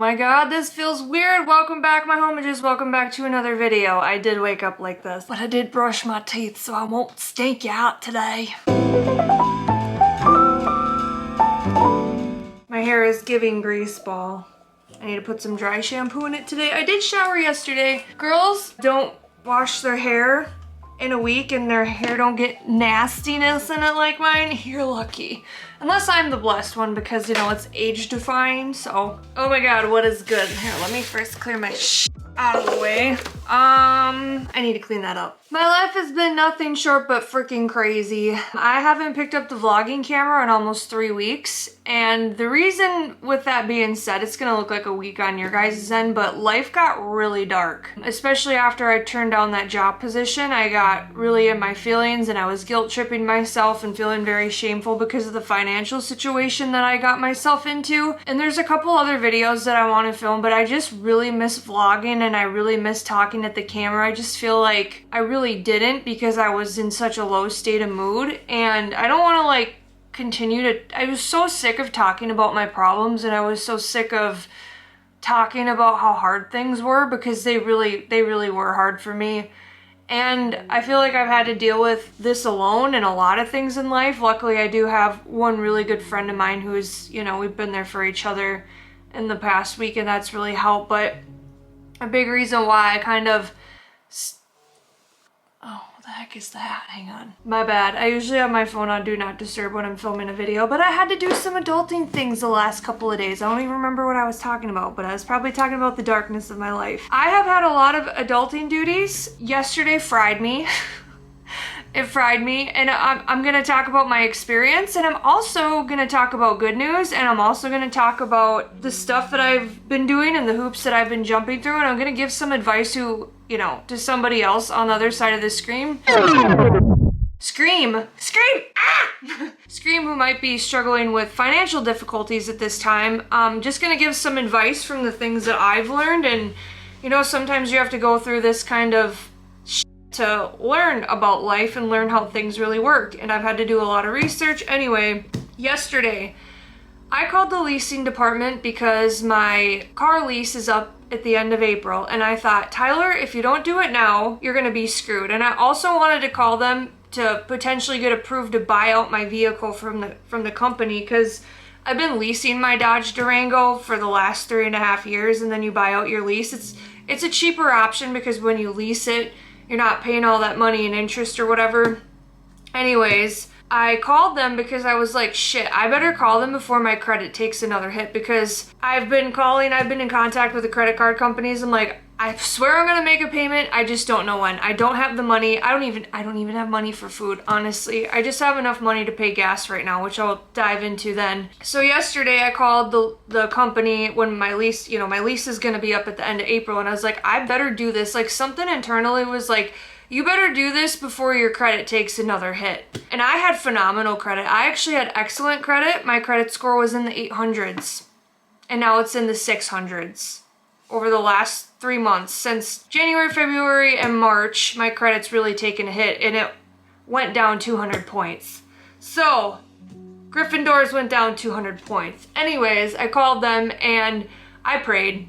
My god, this feels weird. Welcome back, my homages. Welcome back to another video. I did wake up like this, but I did brush my teeth so I won't stink you out today. My hair is giving grease ball. I need to put some dry shampoo in it today. I did shower yesterday. Girls don't wash their hair in a week and their hair don't get nastiness in it like mine. You're lucky. Unless I'm the blessed one because, you know, it's age defying, so. Oh my god, what is good? Here, let me first clear my out of the way. I need to clean that up. My life has been nothing short but freaking crazy. I haven't picked up the vlogging camera in almost 3 weeks, and the reason with that being said, it's gonna look like a week on your guys' end, but life got really dark. Especially after I turned down that job position, I got really in my feelings and I was guilt tripping myself and feeling very shameful because of the financial situation that I got myself into. And there's a couple other videos that I want to film, but I just really miss vlogging and I really miss talking at the camera. I just feel like I really didn't because I was in such a low state of mood, and I don't want to like continue to. I was so sick of talking about my problems, and I was so sick of talking about how hard things were because they really were hard for me. And I feel like I've had to deal with this alone in a lot of things in life. Luckily, I do have one really good friend of mine who's, you know, we've been there for each other in the past week, and that's really helped. But a big reason why I kind of... Oh, what the heck is that? Hang on. My bad. I usually have my phone on Do Not Disturb when I'm filming a video, but I had to do some adulting things the last couple of days. I don't even remember what I was talking about, but I was probably talking about the darkness of my life. I have had a lot of adulting duties. Yesterday fried me. It fried me, and I'm gonna talk about my experience, and I'm also gonna talk about good news, and I'm also gonna talk about the stuff that I've been doing and the hoops that I've been jumping through, and I'm gonna give some advice to, you know, to somebody else on the other side of the screen. Scream! Ah! Scream, who might be struggling with financial difficulties at this time. Just gonna give some advice from the things that I've learned, and you know, sometimes you have to go through this kind of to learn about life and learn how things really work, and I've had to do a lot of research. Anyway, yesterday I called the leasing department because my car lease is up at the end of April, and I thought, Tyler, if you don't do it now, you're gonna be screwed. And I also wanted to call them to potentially get approved to buy out my vehicle from the company, because I've been leasing my Dodge Durango for the last 3.5 years, and then you buy out your lease. It's a cheaper option because when you lease it, you're not paying all that money in interest or whatever. Anyways, I called them because I was like, shit, I better call them before my credit takes another hit, because I've been in contact with the credit card companies. I'm like, I swear I'm gonna make a payment. I just don't know when. I don't have the money. I don't even have money for food, honestly. I just have enough money to pay gas right now, which I'll dive into then. So yesterday I called the company when my lease, you know, my lease is gonna be up at the end of April, and I was like, I better do this. Like, something internally was like, you better do this before your credit takes another hit. And I had phenomenal credit. I actually had excellent credit. My credit score was in the 800s, and now it's in the 600s. Over the last 3 months, since January, February, and March, my credit's really taken a hit, and it went down 200 points. So, Gryffindors went down 200 points. Anyways, I called them and I prayed.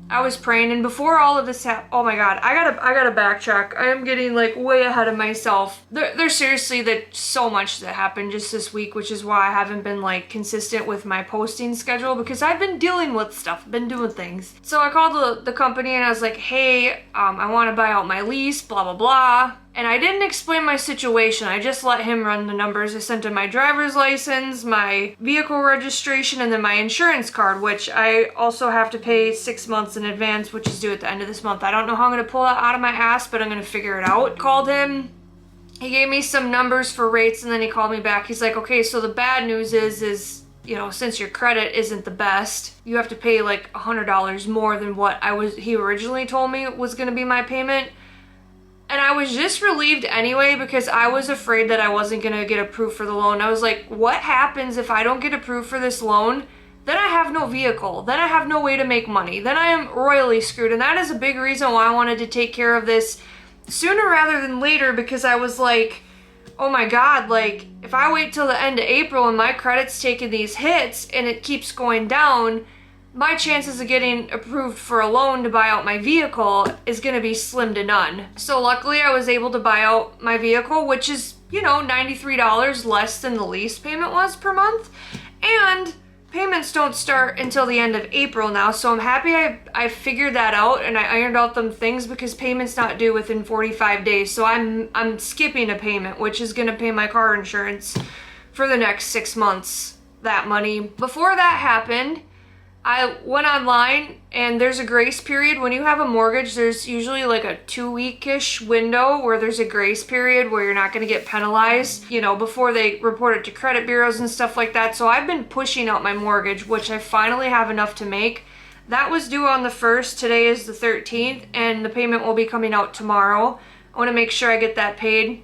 I was praying, and before all of this happened, oh my god, I gotta backtrack. I am getting like way ahead of myself. There's seriously so much that happened just this week, which is why I haven't been like consistent with my posting schedule, because I've been dealing with stuff, been doing things. So I called the company and I was like, hey, I want to buy out my lease, blah blah blah. And I didn't explain my situation. I just let him run the numbers. I sent him my driver's license, my vehicle registration, and then my insurance card, which I also have to pay 6 months in advance, which is due at the end of this month. I don't know how I'm gonna pull that out of my ass, but I'm gonna figure it out. Called him. He gave me some numbers for rates, and then he called me back. He's like, okay, so the bad news is, you know, since your credit isn't the best, you have to pay like $100 more than what he originally told me was gonna be my payment. And I was just relieved anyway, because I was afraid that I wasn't gonna get approved for the loan. I was like, what happens if I don't get approved for this loan? Then I have no vehicle. Then I have no way to make money. Then I am royally screwed. And that is a big reason why I wanted to take care of this sooner rather than later, because I was like, oh my god, like, if I wait till the end of April and my credit's taking these hits and it keeps going down, my chances of getting approved for a loan to buy out my vehicle is going to be slim to none. So luckily I was able to buy out my vehicle, which is, you know, $93 less than the lease payment was per month. And payments don't start until the end of April now, so I'm happy I figured that out and I ironed out them things, because payments not due within 45 days. So I'm skipping a payment, which is going to pay my car insurance for the next 6 months, that money. Before that happened, I went online, and there's a grace period. When you have a mortgage, there's usually like a 2-week-ish window where there's a grace period where you're not going to get penalized, you know, before they report it to credit bureaus and stuff like that. So I've been pushing out my mortgage, which I finally have enough to make. That was due on the 1st. Today is the 13th, and the payment will be coming out tomorrow. I want to make sure I get that paid.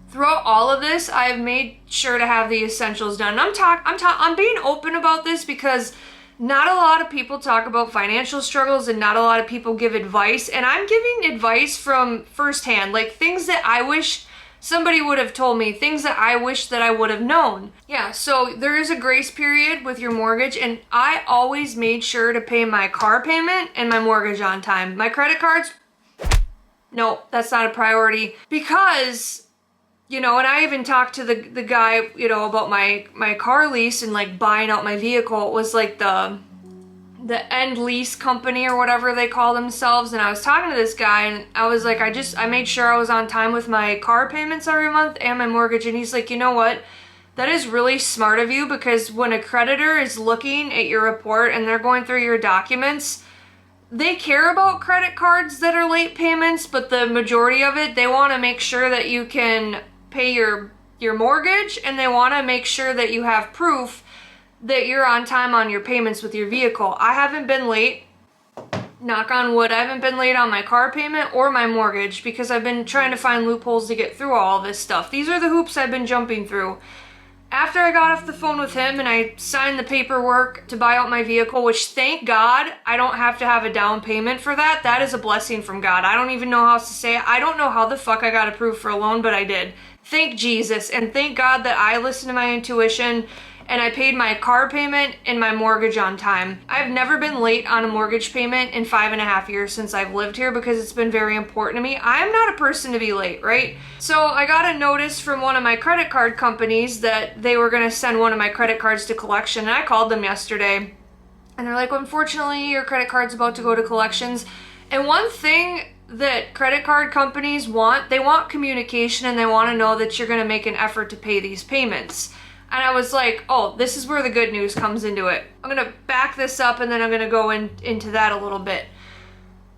Throughout all of this, I've made sure to have the essentials done. I'm being open about this because not a lot of people talk about financial struggles, and not a lot of people give advice. And I'm giving advice from firsthand, like things that I wish somebody would have told me, things that I wish that I would have known. Yeah, so there is a grace period with your mortgage, and I always made sure to pay my car payment and my mortgage on time. My credit cards, no, that's not a priority, because, you know, and I even talked to the guy, you know, about my car lease and like buying out my vehicle. It was like the end lease company or whatever they call themselves. And I was talking to this guy, and I was like, I made sure I was on time with my car payments every month and my mortgage. And he's like, you know what? That is really smart of you, because when a creditor is looking at your report and they're going through your documents, they care about credit cards that are late payments, but the majority of it, they want to make sure that you can pay your mortgage, and they want to make sure that you have proof that you're on time on your payments with your vehicle. I haven't been late, knock on wood, I haven't been late on my car payment or my mortgage, because I've been trying to find loopholes to get through all this stuff. These are the hoops I've been jumping through. After I got off the phone with him and I signed the paperwork to buy out my vehicle, which thank God I don't have to have a down payment for that. That is a blessing from God. I don't even know how else to say it. I don't know how the fuck I got approved for a loan, but I did. Thank Jesus, and thank God that I listened to my intuition and I paid my car payment and my mortgage on time. I've never been late on a mortgage payment in 5.5 years since I've lived here, because it's been very important to me. I am not a person to be late, right? So I got a notice from one of my credit card companies that they were gonna send one of my credit cards to collection, and I called them yesterday. And they're like, well, unfortunately, your credit card's about to go to collections. And one thing that credit card companies want, they want communication, and they want to know that you're going to make an effort to pay these payments. And I was like, oh, this is where the good news comes into it. I'm going to back this up, and then I'm going to go into that a little bit.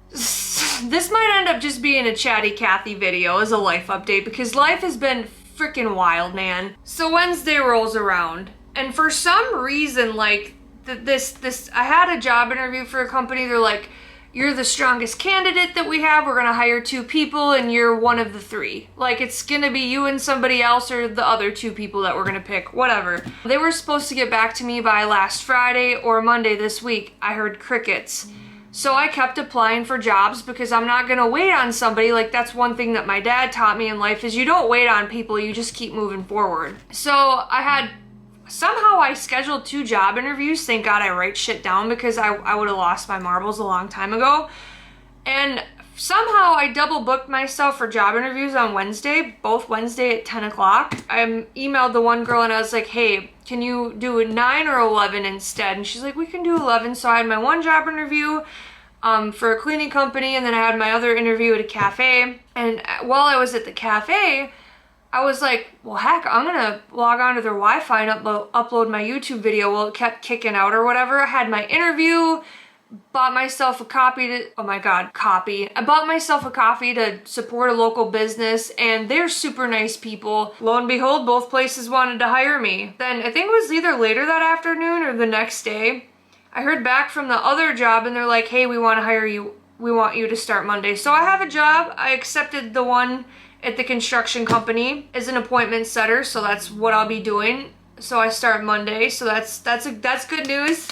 This might end up just being a chatty Cathy video as a life update, because life has been freaking wild, man. So Wednesday rolls around, and for some reason, like, I had a job interview for a company. They're like, you're the strongest candidate that we have. We're gonna hire 2 people, and you're one of the 3. Like, it's gonna be you and somebody else, or the other 2 people that we're gonna pick, whatever. They were supposed to get back to me by last Friday or Monday this week. I heard crickets. So I kept applying for jobs, because I'm not gonna wait on somebody. Like, that's one thing that my dad taught me in life, is you don't wait on people, you just keep moving forward. So somehow I scheduled 2 job interviews. Thank God I write shit down, because I would have lost my marbles a long time ago. And somehow I double booked myself for job interviews on Wednesday, both Wednesday at 10 o'clock. I emailed the one girl and I was like, hey, can you do a 9 or 11 instead? And she's like, we can do 11. So I had my one job interview for a cleaning company, and then I had my other interview at a cafe. And while I was at the cafe, I was like, well, heck, I'm gonna log on to their Wi-Fi and upload my YouTube video. Well, it kept kicking out or whatever. I had my interview, bought myself a copy I bought myself a coffee to support a local business, and they're super nice people. Lo and behold, both places wanted to hire me. Then I think it was either later that afternoon or the next day, I heard back from the other job, and they're like, hey, we want to hire you. We want you to start Monday. So I have a job. I accepted the one at the construction company as an appointment setter, so that's what I'll be doing. So I start Monday, so that's good news.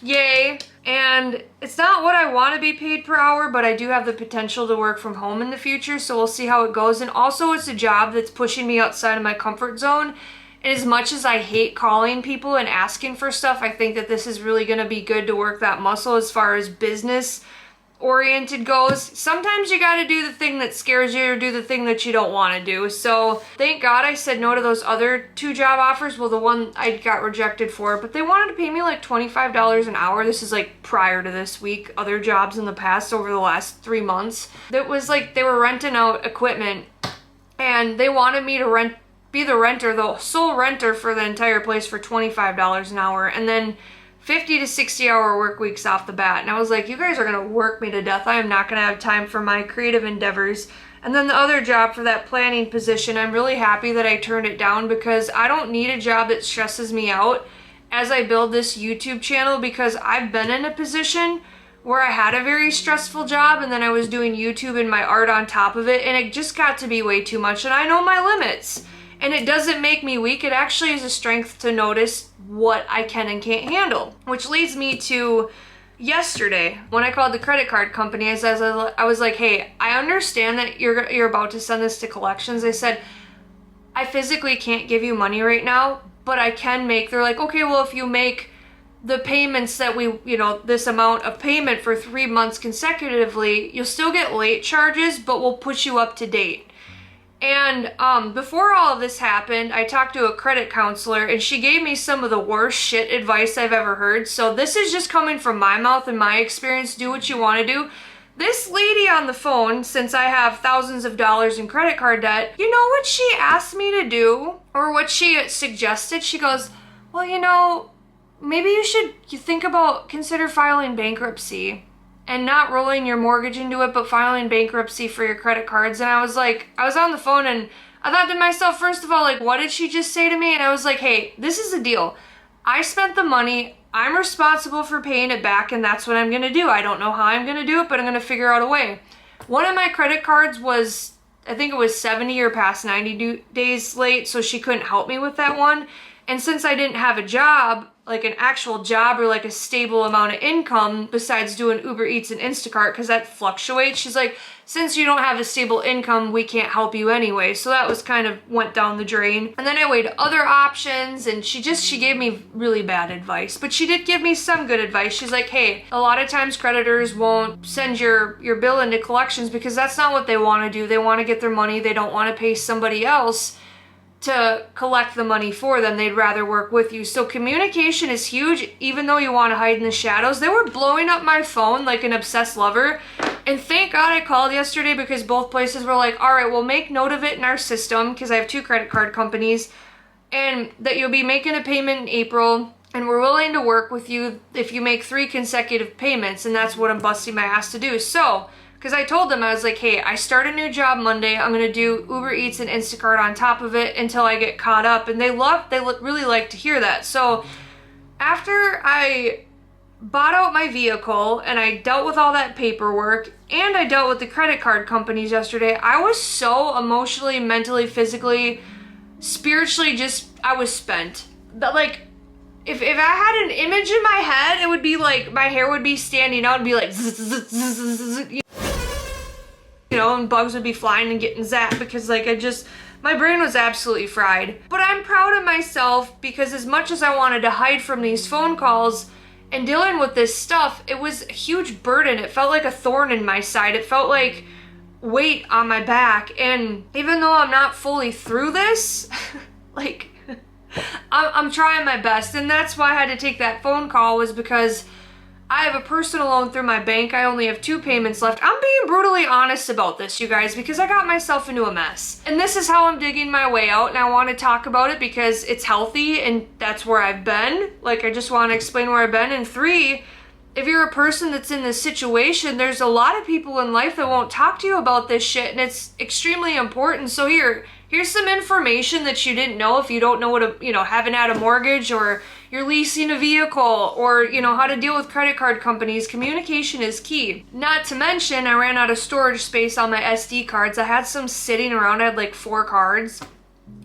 Yay. And it's not what I want to be paid per hour, but I do have the potential to work from home in the future, so we'll see how it goes. And also, it's a job that's pushing me outside of my comfort zone, And as much as I hate calling people and asking for stuff, I think that this is really going to be good to work that muscle as far as business oriented goes. Sometimes you got to do the thing that scares you or do the thing that you don't want to do. So thank God I said no to those other 2 job offers. Well, the one I got rejected for, but they wanted to pay me like $25 an hour. This is like prior to this week. Other jobs in the past over the last 3 months. It was like they were renting out equipment and they wanted me to be the renter, the sole renter for the entire place for $25 an hour. And then 50 to 60 hour work weeks off the bat. And I was like, you guys are going to work me to death. I am not going to have time for my creative endeavors. And then the other job for that planning position, I'm really happy that I turned it down because I don't need a job that stresses me out as I build this YouTube channel, because I've been in a position where I had a very stressful job and then I was doing YouTube and my art on top of it, and it just got to be way too much, and I know my limits. And it doesn't make me weak. It actually is a strength to notice what I can and can't handle. Which leads me to yesterday when I called the credit card company. I was like, hey, I understand that you're about to send this to collections. I said, I physically can't give you money right now, but I can make. They're like, okay, well, if you make the payments that this amount of payment for 3 months consecutively, you'll still get late charges, but we'll put you up to date. And before all of this happened, I talked to a credit counselor and she gave me some of the worst shit advice I've ever heard. So this is just coming from my mouth and my experience. Do what you want to do. This lady on the phone, since I have thousands of dollars in credit card debt, you know what she asked me to do, or what she suggested? She goes, well, maybe you consider filing bankruptcy. And not rolling your mortgage into it, but filing bankruptcy for your credit cards. And I was on the phone and I thought to myself, first of all, like, what did she just say to me? And I was like, hey, this is the deal. I spent the money. I'm responsible for paying it back, and that's what I'm going to do. I don't know how I'm going to do it, but I'm going to figure out a way. One of my credit cards was, I think it was 70 or past 90 days late, so she couldn't help me with that one. And since I didn't have a job, like an actual job or like a stable amount of income besides doing Uber Eats and Instacart, because that fluctuates, she's like, since you don't have a stable income, we can't help you anyway. So that was kind of went down the drain. And then I weighed other options, and she gave me really bad advice, but she did give me some good advice. She's like, hey, a lot of times creditors won't send your bill into collections because that's not what they want to do. They want to get their money. They don't want to pay somebody else to collect the money for them. They'd rather work with you. So communication is huge, even though you want to hide in the shadows. They were blowing up my phone like an obsessed lover. And thank God I called yesterday, because both places were like, all right, we'll make note of it in our system, because I have 2 credit card companies, and that you'll be making a payment in April, and we're willing to work with you if you make 3 consecutive payments. And that's what I'm busting my ass to do. So, because I told them, I was like, hey, I start a new job Monday. I'm going to do Uber Eats and Instacart on top of it until I get caught up. And they really like to hear that. So after I bought out my vehicle and I dealt with all that paperwork and I dealt with the credit card companies yesterday, I was so emotionally, mentally, physically, spiritually, I was spent. But like, if I had an image in my head, it would be like my hair would be standing out and be like, zzz, zzz, zzz, zzz, and bugs would be flying and getting zapped, because my brain was absolutely fried. But I'm proud of myself, because as much as I wanted to hide from these phone calls and dealing with this stuff, it was a huge burden. It felt like a thorn in my side. It felt like weight on my back. And even though I'm not fully through this, like, I'm trying my best. And that's why I had to take that phone call, was because I have a personal loan through my bank. I only have 2 payments left. I'm being brutally honest about this, you guys, because I got myself into a mess. And this is how I'm digging my way out, and I want to talk about it because it's healthy and that's where I've been. Like, I just want to explain where I've been. And 3, if you're a person that's in this situation, there's a lot of people in life that won't talk to you about this shit, and it's extremely important. So here's some information that you didn't know if you don't know what haven't had a mortgage, or you're leasing a vehicle, or how to deal with credit card companies. Communication is key. Not to mention, I ran out of storage space on my SD cards. I had some sitting around. I had like 4 cards,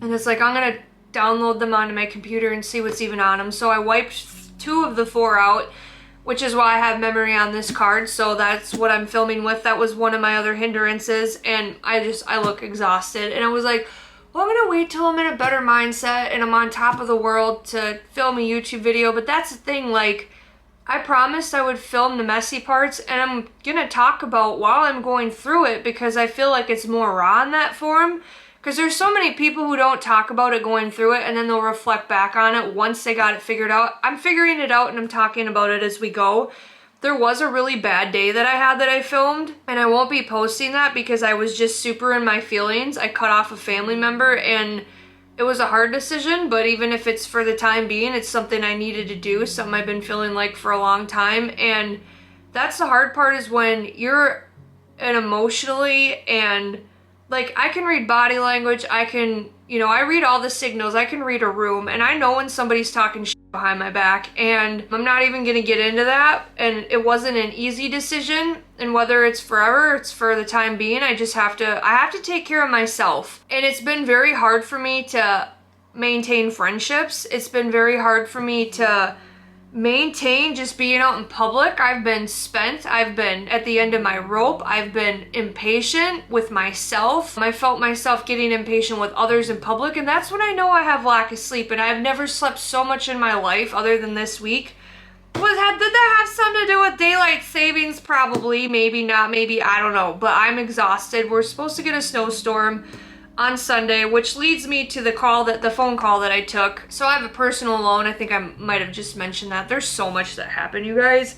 and it's like, I'm gonna download them onto my computer and see what's even on them. So I wiped 2 of the 4 out, which is why I have memory on this card. So that's what I'm filming with. That was one of my other hindrances, and I look exhausted. And I was like, well, I'm gonna wait till I'm in a better mindset and I'm on top of the world to film a YouTube video. But that's the thing, like, I promised I would film the messy parts, and I'm gonna talk about while I'm going through it because I feel like it's more raw in that form. Because there's so many people who don't talk about it going through it, and then they'll reflect back on it once they got it figured out. I'm figuring it out and I'm talking about it as we go. There was a really bad day that I had that I filmed, and I won't be posting that because I was just super in my feelings. I cut off a family member, and it was a hard decision, but even if it's for the time being, it's something I needed to do, something I've been feeling like for a long time. And that's the hard part, is when you're an emotionally, and like, I can read body language, I can, I read all the signals, I can read a room, and I know when somebody's talking shit behind my back, and I'm not even gonna get into that. And it wasn't an easy decision, and whether it's forever, it's for the time being, I have to take care of myself. And it's been very hard for me to maintain friendships. It's been very hard for me to maintain just being out in public. I've been spent. I've been at the end of my rope. I've been impatient with myself. I felt myself getting impatient with others in public, and that's when I know I have lack of sleep. And I've never slept so much in my life other than this week. Did that have something to do with daylight savings? Probably, maybe not, maybe, I don't know. But I'm exhausted. We're supposed to get a snowstorm on Sunday, which leads me to the phone call that I took. So I have a personal loan. I think I might have just mentioned that. There's so much that happened, you guys.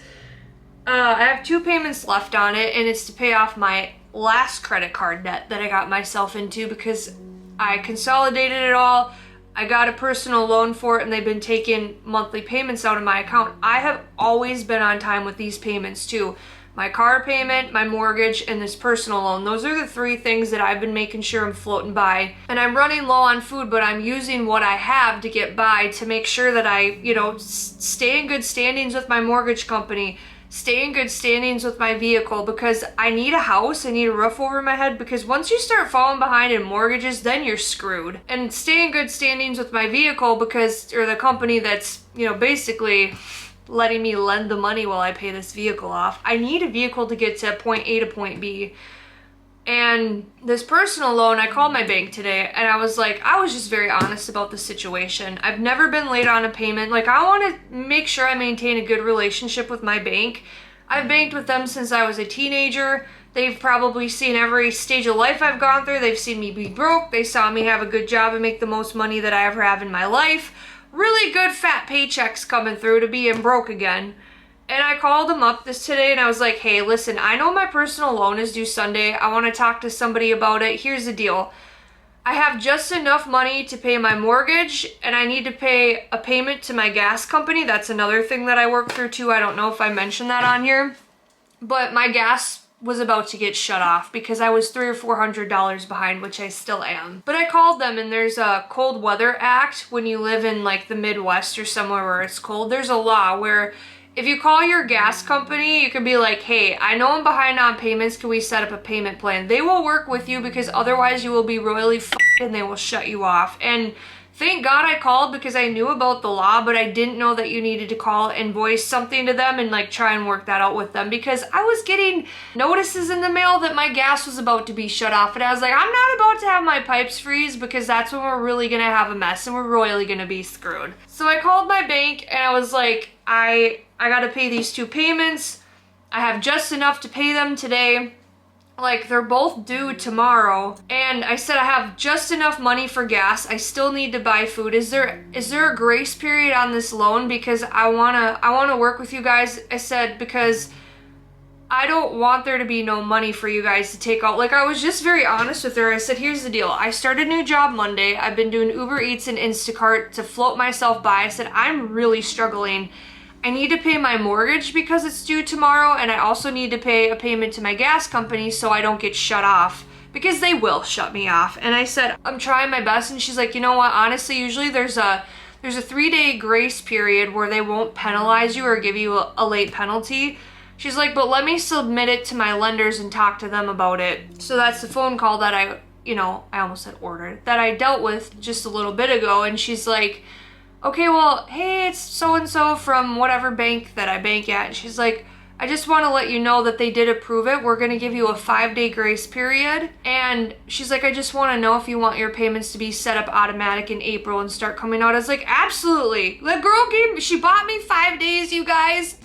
I have 2 payments left on it, and it's to pay off my last credit card debt that I got myself into because I consolidated it all. I got a personal loan for it, and they've been taking monthly payments out of my account. I have always been on time with these payments too. My car payment, my mortgage, and this personal loan. Those are the 3 things that I've been making sure I'm floating by. And I'm running low on food, but I'm using what I have to get by to make sure that I, stay in good standings with my mortgage company, stay in good standings with my vehicle, because I need a house, I need a roof over my head, because once you start falling behind in mortgages, then you're screwed. And stay in good standings with my vehicle or the company that's, basically letting me lend the money while I pay this vehicle off. I need a vehicle to get to point A to point B. And this personal loan, I called my bank today, and I was just very honest about the situation. I've never been late on a payment. Like, I want to make sure I maintain a good relationship with my bank. I've banked with them since I was a teenager. They've probably seen every stage of life I've gone through. They've seen me be broke. They saw me have a good job and make the most money that I ever have in my life. Really good fat paychecks coming through to being broke again. And I called them up today, and I was like, hey, listen, I know my personal loan is due Sunday. I want to talk to somebody about it. Here's the deal. I have just enough money to pay my mortgage, and I need to pay a payment to my gas company. That's another thing that I work through too. I don't know if I mentioned that on here, but my gas was about to get shut off because I was $300 or $400 behind, which I still am. But I called them, and there's a cold weather act when you live in like the Midwest or somewhere where it's cold. There's a law where if you call your gas company, you can be like, hey, I know I'm behind on payments. Can we set up a payment plan? They will work with you because otherwise you will be royally f***ed and they will shut you off. And thank God I called because I knew about the law, but I didn't know that you needed to call and voice something to them and like try and work that out with them, because I was getting notices in the mail that my gas was about to be shut off, and I was like, I'm not about to have my pipes freeze because that's when we're really gonna have a mess and we're royally gonna be screwed. So I called my bank and I was like, I gotta pay these 2 payments. I have just enough to pay them today. Like, they're both due tomorrow, and I said I have just enough money for gas. I still need to buy food. Is there a grace period on this loan? Because I wanna work with you guys. I said, because I don't want there to be no money for you guys to take out. Like, I was just very honest with her. I said, here's the deal. I started a new job Monday. I've been doing Uber Eats and Instacart to float myself by. I said, I'm really struggling. I need to pay my mortgage because it's due tomorrow, and I also need to pay a payment to my gas company so I don't get shut off, because they will shut me off. And I said, I'm trying my best. And she's like, you know what, honestly, usually there's a 3-day grace period where they won't penalize you or give you a late penalty. She's like, but let me submit it to my lenders and talk to them about it. So that's the phone call that I almost said ordered, that I dealt with just a little bit ago. And she's like, okay, well, hey, it's so-and-so from whatever bank that I bank at. And she's like, I just want to let you know that they did approve it. We're going to give you a 5-day grace period. And she's like, I just want to know if you want your payments to be set up automatic in April and start coming out. I was like, absolutely. The girl she bought me 5 days, you guys.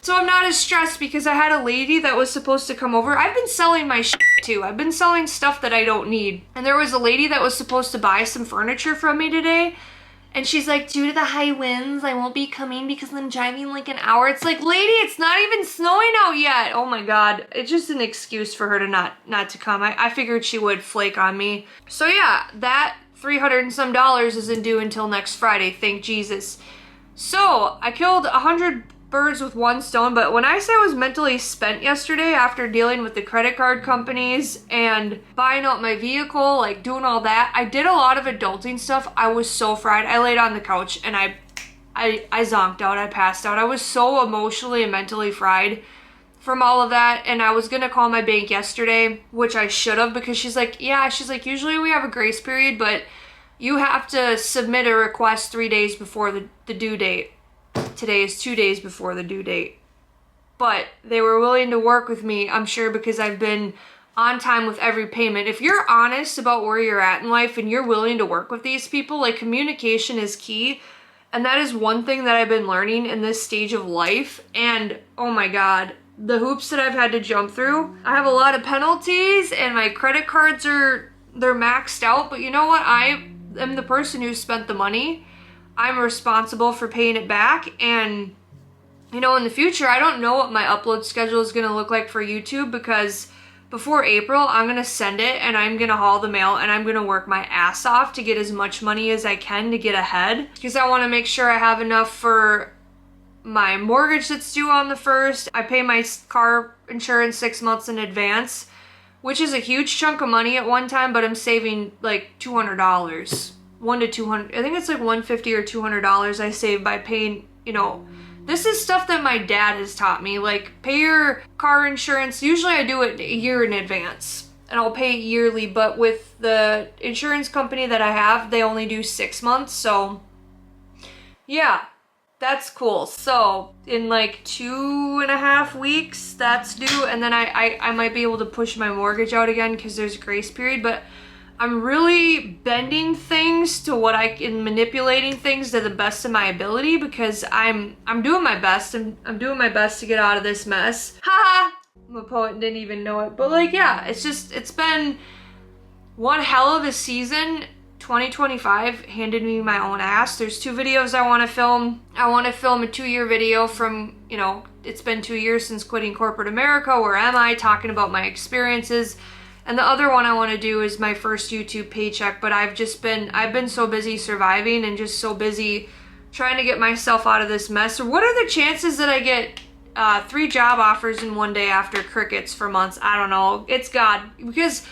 So I'm not as stressed because I had a lady that was supposed to come over. I've been selling my shit too. I've been selling stuff that I don't need. And there was a lady that was supposed to buy some furniture from me today. And she's like, due to the high winds, I won't be coming because I'm driving like an hour. It's like, lady, it's not even snowing out yet. Oh my God. It's just an excuse for her to not to come. I figured she would flake on me. So yeah, that $300 and some isn't due until next Friday. Thank Jesus. So I killed 100 birds with one stone, but when I say I was mentally spent yesterday after dealing with the credit card companies and buying out my vehicle, like doing all that, I did a lot of adulting stuff. I was so fried. I laid on the couch and I zonked out. I passed out. I was so emotionally and mentally fried from all of that, and I was gonna call my bank yesterday, which I should have, because she's like, usually we have a grace period, but you have to submit a request 3 days before the due date. Today is 2 days before the due date. But they were willing to work with me, I'm sure, because I've been on time with every payment. If you're honest about where you're at in life and you're willing to work with these people, like, communication is key. And that is one thing that I've been learning in this stage of life. And oh my God, the hoops that I've had to jump through. I have a lot of penalties and my credit cards they're maxed out. But you know what? I am the person who spent the money. I'm responsible for paying it back. And, you know, in the future, I don't know what my upload schedule is going to look like for YouTube, because before April, I'm going to send it and I'm going to haul the mail and I'm going to work my ass off to get as much money as I can to get ahead, because I want to make sure I have enough for my mortgage that's due on the 1st. I pay my car insurance 6 months in advance, which is a huge chunk of money at one time, but I'm saving like $200. $100 to $200, I think it's like $150 or $200 I save by paying, you know, this is stuff that my dad has taught me, like, pay your car insurance. Usually I do it a year in advance and I'll pay it yearly, but with the insurance company that I have, they only do 6 months. So yeah, that's cool. So in like 2.5 weeks, that's due. And then I might be able to push my mortgage out again because there's a grace period, but I'm really bending things to what I can, manipulating things to the best of my ability, because I'm doing my best. I'm doing my best to get out of this mess. Haha! I'm a poet and didn't even know it. But like, yeah, it's been one hell of a season. 2025 handed me my own ass. There's 2 videos I want to film. I want to film a 2-year video from, you know, it's been 2 years since quitting corporate America. Where am I? Talking about my experiences. And the other one I want to do is my first YouTube paycheck, but I've been so busy surviving and just so busy trying to get myself out of this mess. What are the chances that I get 3 job offers in one day after crickets for months? I don't know. It's God. Because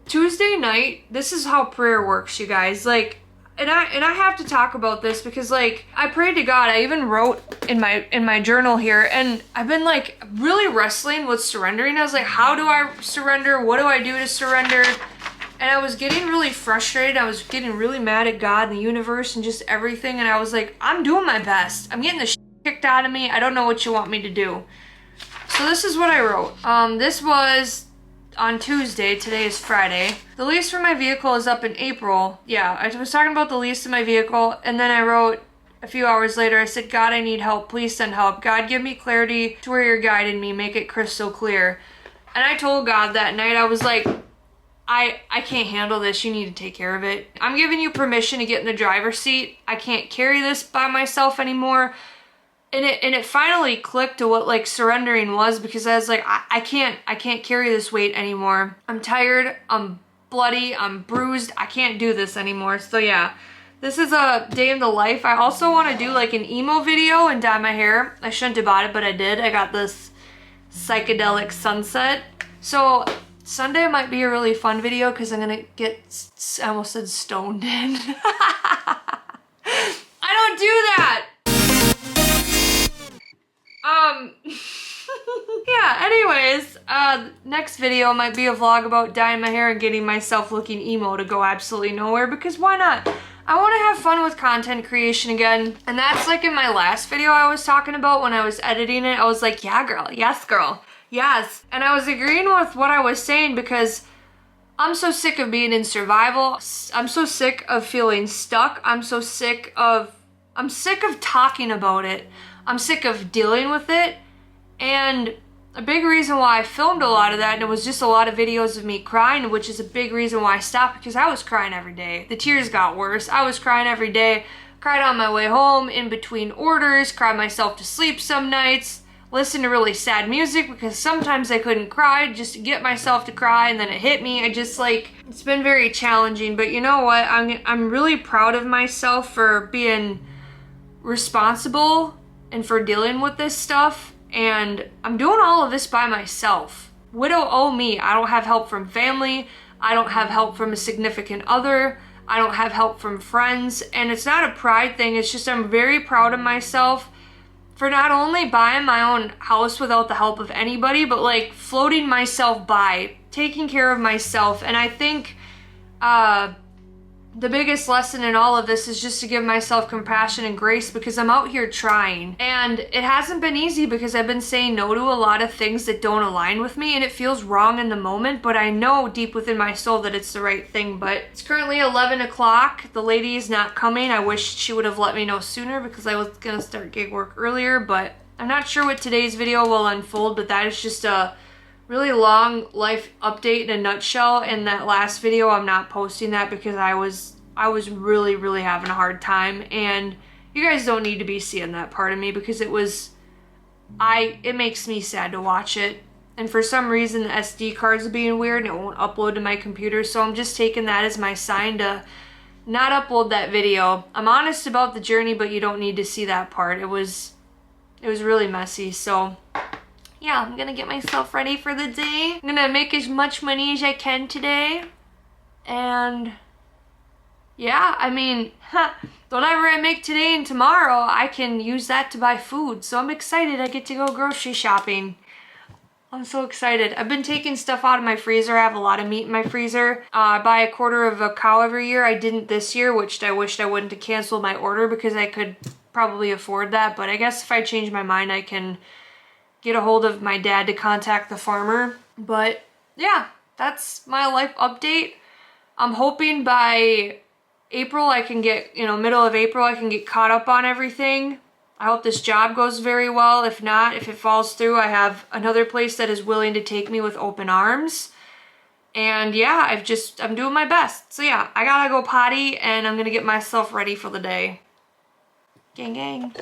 Tuesday night, this is how prayer works, you guys. Like, and I have to talk about this because, like, I prayed to God. I even wrote in my journal here, and I've been like really wrestling with surrendering. I was like, how do I surrender? What do I do to surrender? And I was getting really frustrated. I was getting really mad at God and the universe and just everything. And I was like, I'm doing my best. I'm getting the shit kicked out of me. I don't know what you want me to do. So this is what I wrote. This was on Tuesday. Today is Friday. The lease for my vehicle is up in April. Yeah, I was talking about the lease of my vehicle, and then I wrote a few hours later, I said, God, I need help. Please send help. God, give me clarity to where you're guiding me. Make it crystal clear. And I told God that night, I was like, I can't handle this. You need to take care of it. I'm giving you permission to get in the driver's seat. I can't carry this by myself anymore. And it finally clicked to what like surrendering was, because I was like, I can't carry this weight anymore. I'm tired, I'm bloody, I'm bruised, I can't do this anymore. So yeah, this is a day in the life. I also want to do like an emo video and dye my hair. I shouldn't have bought it, but I did. I got this psychedelic sunset. So Sunday might be a really fun video because I'm gonna get, I almost said stoned in. I don't do that. Yeah, anyways, next video might be a vlog about dyeing my hair and getting myself looking emo to go absolutely nowhere, because why not? I want to have fun with content creation again. And that's like in my last video I was talking about when I was editing it. I was like, yeah, girl. Yes, girl. Yes. And I was agreeing with what I was saying because I'm so sick of being in survival. I'm so sick of feeling stuck. I'm sick of talking about it. I'm sick of dealing with it. And a big reason why I filmed a lot of that, and it was just a lot of videos of me crying, which is a big reason why I stopped, because I was crying every day. The tears got worse. I was crying every day. Cried on my way home, in between orders, cried myself to sleep some nights, listened to really sad music because sometimes I couldn't cry just to get myself to cry, and then it hit me. I just like, it's been very challenging, but you know what? I'm really proud of myself for being responsible and for dealing with this stuff. And I'm doing all of this by myself. Widow oh me. I don't have help from family. I don't have help from a significant other. I don't have help from friends. And it's not a pride thing. It's just I'm very proud of myself for not only buying my own house without the help of anybody, but like floating myself by, taking care of myself. And I think the biggest lesson in all of this is just to give myself compassion and grace, because I'm out here trying. And it hasn't been easy because I've been saying no to a lot of things that don't align with me, and it feels wrong in the moment, but I know deep within my soul that it's the right thing. But it's currently 11 o'clock. The lady is not coming. I wish she would have let me know sooner because I was gonna start gig work earlier, but I'm not sure what today's video will unfold, but that is just a really long life update in a nutshell. In that last video, I'm not posting that because I was really having a hard time, and you guys don't need to be seeing that part of me because it makes me sad to watch it. And for some reason the SD cards are being weird and it won't upload to my computer, so I'm just taking that as my sign to not upload that video. I'm honest about the journey, but you don't need to see that part. It was really messy. So yeah, I'm gonna get myself ready for the day. I'm gonna make as much money as I can today. And yeah, I mean, whatever I make today and tomorrow, I can use that to buy food. So I'm excited. I get to go grocery shopping. I'm so excited. I've been taking stuff out of my freezer. I have a lot of meat in my freezer. I buy a quarter of a cow every year. I didn't this year, which I wished I wouldn't have canceled my order because I could probably afford that. But I guess if I change my mind, I can get a hold of my dad to contact the farmer. But yeah, that's my life update. I'm hoping by April I can get, middle of April I can get caught up on everything. I hope this job goes very well. If not, if it falls through, I have another place that is willing to take me with open arms. And yeah, I'm doing my best. So yeah, I gotta go potty and I'm gonna get myself ready for the day. Gang gang.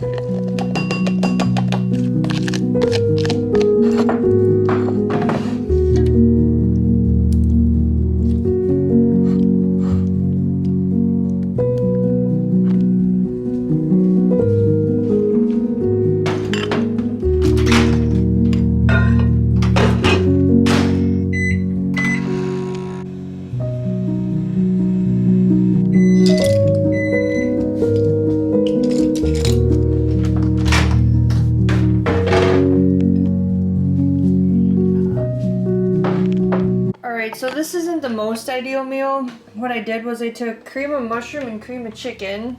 So this isn't the most ideal meal. What I did was I took cream of mushroom and cream of chicken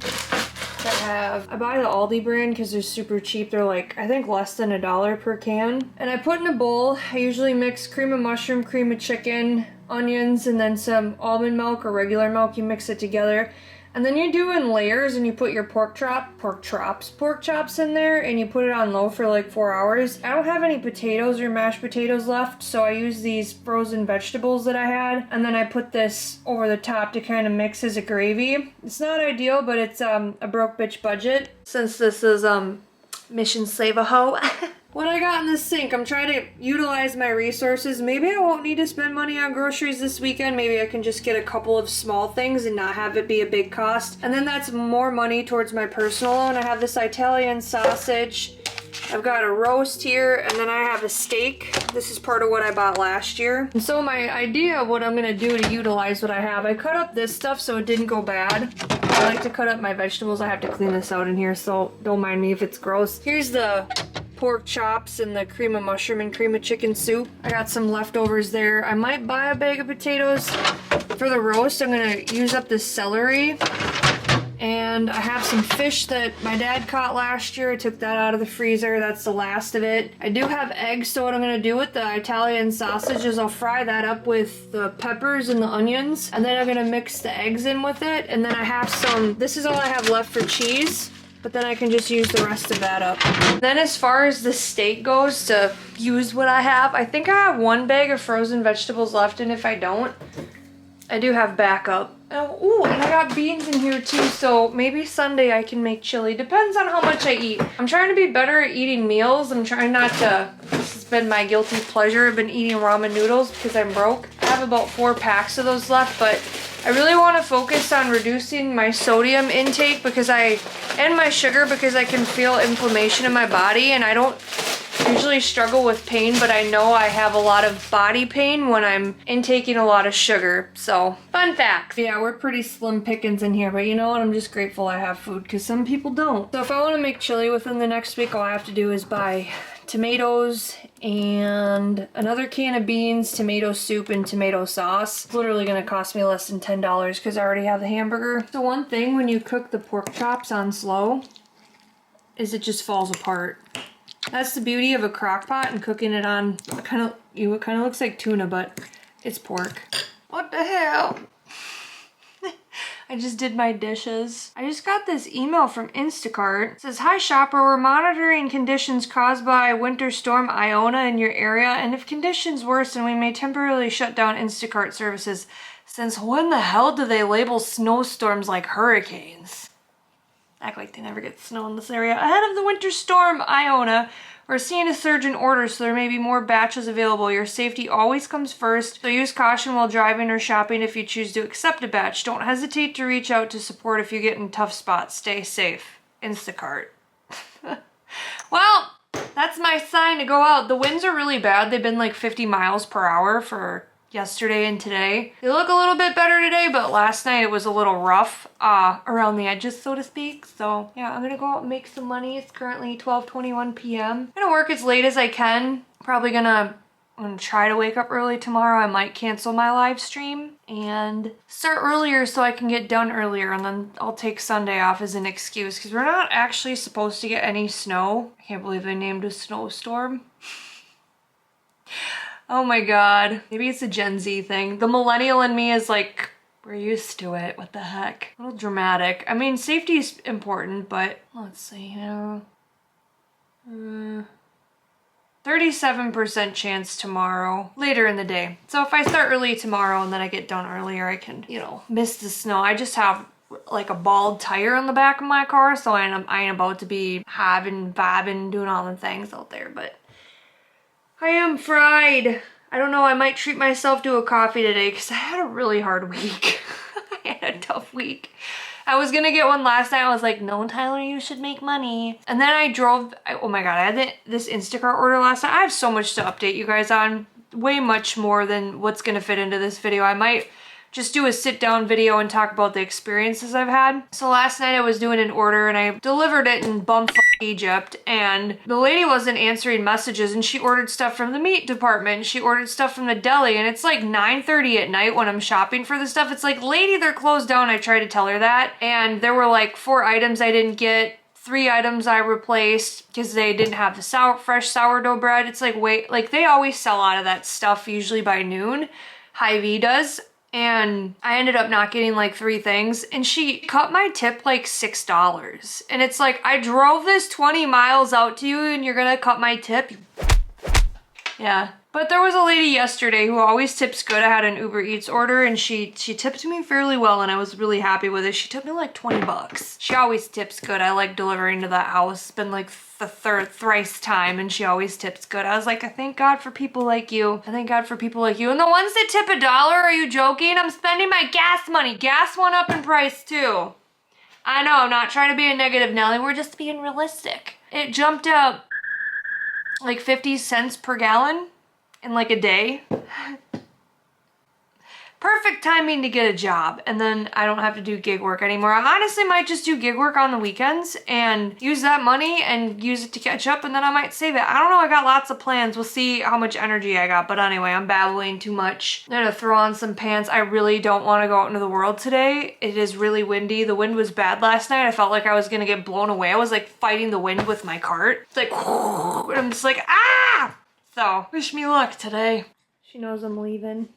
that I buy the Aldi brand because they're super cheap. They're like, I think less than $1 per can. And I put in a bowl. I usually mix cream of mushroom, cream of chicken, onions, and then some almond milk or regular milk. You mix it together. And then you do in layers and you put your pork chops in there, and you put it on low for like 4 hours. I don't have any potatoes or mashed potatoes left, so I use these frozen vegetables that I had, and then I put this over the top to kind of mix as a gravy. It's not ideal, but it's a broke bitch budget. Since this is Mission Save a Hoe. What I got in the sink, I'm trying to utilize my resources. Maybe I won't need to spend money on groceries this weekend. Maybe I can just get a couple of small things and not have it be a big cost. And then that's more money towards my personal loan. I have this Italian sausage. I've got a roast here, and then I have a steak. This is part of what I bought last year. And so my idea of what I'm gonna do to utilize what I have, I cut up this stuff so it didn't go bad. I like to cut up my vegetables. I have to clean this out in here, so don't mind me if it's gross. Here's the pork chops and the cream of mushroom and cream of chicken soup. I got some leftovers there. I might buy a bag of potatoes. For the roast, I'm gonna use up this celery. And I have some fish that my dad caught last year. I took that out of the freezer. That's the last of it. I do have eggs, so what I'm gonna do with the Italian sausage is I'll fry that up with the peppers and the onions, and then I'm gonna mix the eggs in with it, and then I have some, this is all I have left for cheese, but then I can just use the rest of that up. Then as far as the steak goes, to use what I have, I think I have 1 bag of frozen vegetables left, and if I don't, I do have backup. Oh, ooh, and I got beans in here too, so maybe Sunday I can make chili. Depends on how much I eat. I'm trying to be better at eating meals. I'm trying not to, this has been my guilty pleasure. I've been eating ramen noodles because I'm broke. I have about 4 packs of those left, but I really want to focus on reducing my sodium intake and my sugar, because I can feel inflammation in my body, and I don't usually struggle with pain, but I know I have a lot of body pain when I'm intaking a lot of sugar. So, fun fact. Yeah, we're pretty slim pickings in here, but you know what? I'm just grateful I have food, because some people don't. So if I want to make chili within the next week, all I have to do is buy tomatoes and another can of beans, tomato soup, and tomato sauce. It's literally gonna cost me less than $10 because I already have the hamburger. So one thing when you cook the pork chops on slow is it just falls apart. That's the beauty of a crock pot and cooking it on, it kind of looks like tuna, but it's pork. What the hell? I just did my dishes. I just got this email from Instacart. It says, "Hi shopper, we're monitoring conditions caused by Winter Storm Iona in your area, and if conditions worsen, we may temporarily shut down Instacart services. Since when the hell do they label snowstorms like hurricanes?" Act like they never get snow in this area. "Ahead of the Winter Storm Iona, we're seeing a surge in orders, so there may be more batches available. Your safety always comes first, so use caution while driving or shopping if you choose to accept a batch. Don't hesitate to reach out to support if you get in tough spots. Stay safe. Instacart." Well, that's my sign to go out. The winds are really bad. They've been like 50 miles per hour for yesterday and today. They look a little bit better today, but last night it was a little rough around the edges, so to speak. So yeah, I'm gonna go out and make some money. It's currently 12:21 p.m. I'm gonna work as late as I can. I'm gonna try to wake up early tomorrow. I might cancel my live stream and start earlier so I can get done earlier, and then I'll take Sunday off as an excuse because we're not actually supposed to get any snow. I can't believe they named a snowstorm. Oh my god. Maybe it's a Gen Z thing. The millennial in me is like, we're used to it. What the heck? A little dramatic. I mean, safety is important, but let's see, 37% chance tomorrow, later in the day. So if I start early tomorrow and then I get done earlier, I can, miss the snow. I just have like a bald tire on the back of my car, so I ain't about to be vibing, doing all the things out there, but I am fried. I don't know, I might treat myself to a coffee today because I had a really hard week. I had a tough week. I was gonna get one last night. I was like, "No, Tyler, you should make money." And then oh my god, I had this Instacart order last night. I have so much to update you guys on. Way much more than what's gonna fit into this video. I might just do a sit down video and talk about the experiences I've had. So last night I was doing an order and I delivered it in bumfuck Egypt, and the lady wasn't answering messages, and she ordered stuff from the meat department. She ordered stuff from the deli, and it's like 9:30 at night when I'm shopping for the stuff. It's like, lady, they're closed down. I tried to tell her that, and there were like 4 items I didn't get. 3 items I replaced because they didn't have the fresh sourdough bread. It's like, wait, like they always sell out of that stuff usually by noon. Hy-Vee does. And I ended up not getting like 3 things, and she cut my tip like $6. And it's like, I drove this 20 miles out to you and you're gonna cut my tip? Yeah. But there was a lady yesterday who always tips good. I had an Uber Eats order and she tipped me fairly well, and I was really happy with it. She tipped me like 20 bucks. She always tips good. I like delivering to that house. It's been like the thrice time, and she always tips good. I was like, I thank God for people like you. I thank God for people like you. And the ones that tip $1, are you joking? I'm spending my gas money. Gas went up in price too. I know, I'm not trying to be a negative Nelly. We're just being realistic. It jumped up like 50 cents per gallon in like a day. perfect timing to get a job, and then I don't have to do gig work anymore. I honestly might just do gig work on the weekends and use that money and use it to catch up, and then I might save it. I don't know, I got lots of plans. We'll see how much energy I got, but anyway, I'm babbling too much. I'm gonna throw on some pants. I really don't want to go out into the world today. It is really windy. The wind was bad last night. I felt like I was gonna get blown away. I was like fighting the wind with my cart. It's like, and I'm just like, ah! So, wish me luck today. She knows I'm leaving.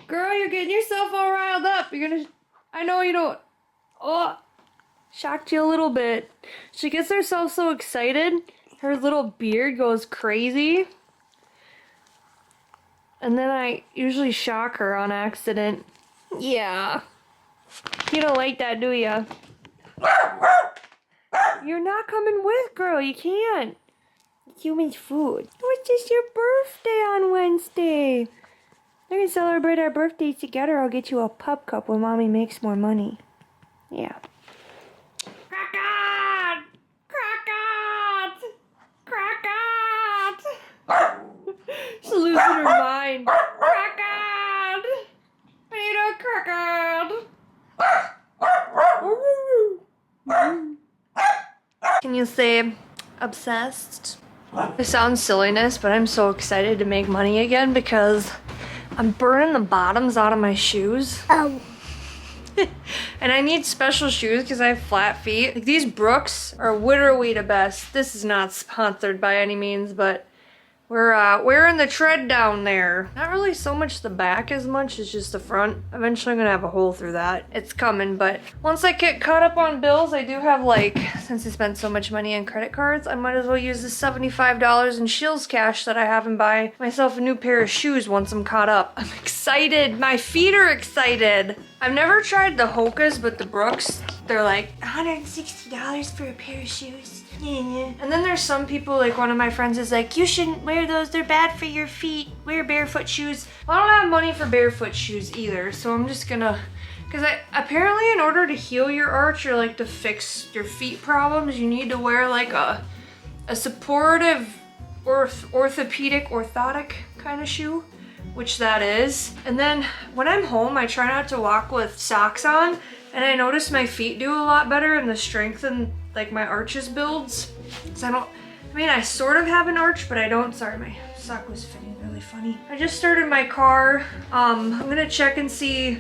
Girl, you're getting yourself all riled up. You're gonna, I know you don't, oh, shocked you a little bit. She gets herself so excited, her little beard goes crazy. And then I usually shock her on accident. Yeah. You don't like that, do ya? You're not coming with, girl, you can't. Human's food. Oh, it's just your birthday on Wednesday. We're gonna celebrate our birthdays together. I'll get you a pup cup when mommy makes more money. Yeah. Crockett! Crockett! Crockett! She's losing her mind. Crockett! I need a crockett. Can you say obsessed? It sounds silliness, but I'm so excited to make money again because I'm burning the bottoms out of my shoes. Oh. And I need special shoes because I have flat feet. Like these Brooks are literally the best. This is not sponsored by any means, but we're wearing the tread down there. Not really so much the back as much as just the front. Eventually I'm gonna have a hole through that. It's coming, but once I get caught up on bills, I do have like, since I spent so much money on credit cards, I might as well use the $75 in Shields cash that I have and buy myself a new pair of shoes once I'm caught up. I'm excited. My feet are excited. I've never tried the Hokas, but the Brooks, they're like $160 for a pair of shoes. Yeah. And then there's some people, like one of my friends is like, you shouldn't wear those, they're bad for your feet. Wear barefoot shoes. Well, I don't have money for barefoot shoes either, so I'm just gonna, because apparently in order to heal your arch or like to fix your feet problems, you need to wear like a supportive orthotic kind of shoe, which that is. And then when I'm home, I try not to walk with socks on, and I notice my feet do a lot better and the strength and like my arches builds. So I sort of have an arch, but I don't. Sorry, my sock was fitting really funny. I just started my car. I'm gonna check and see,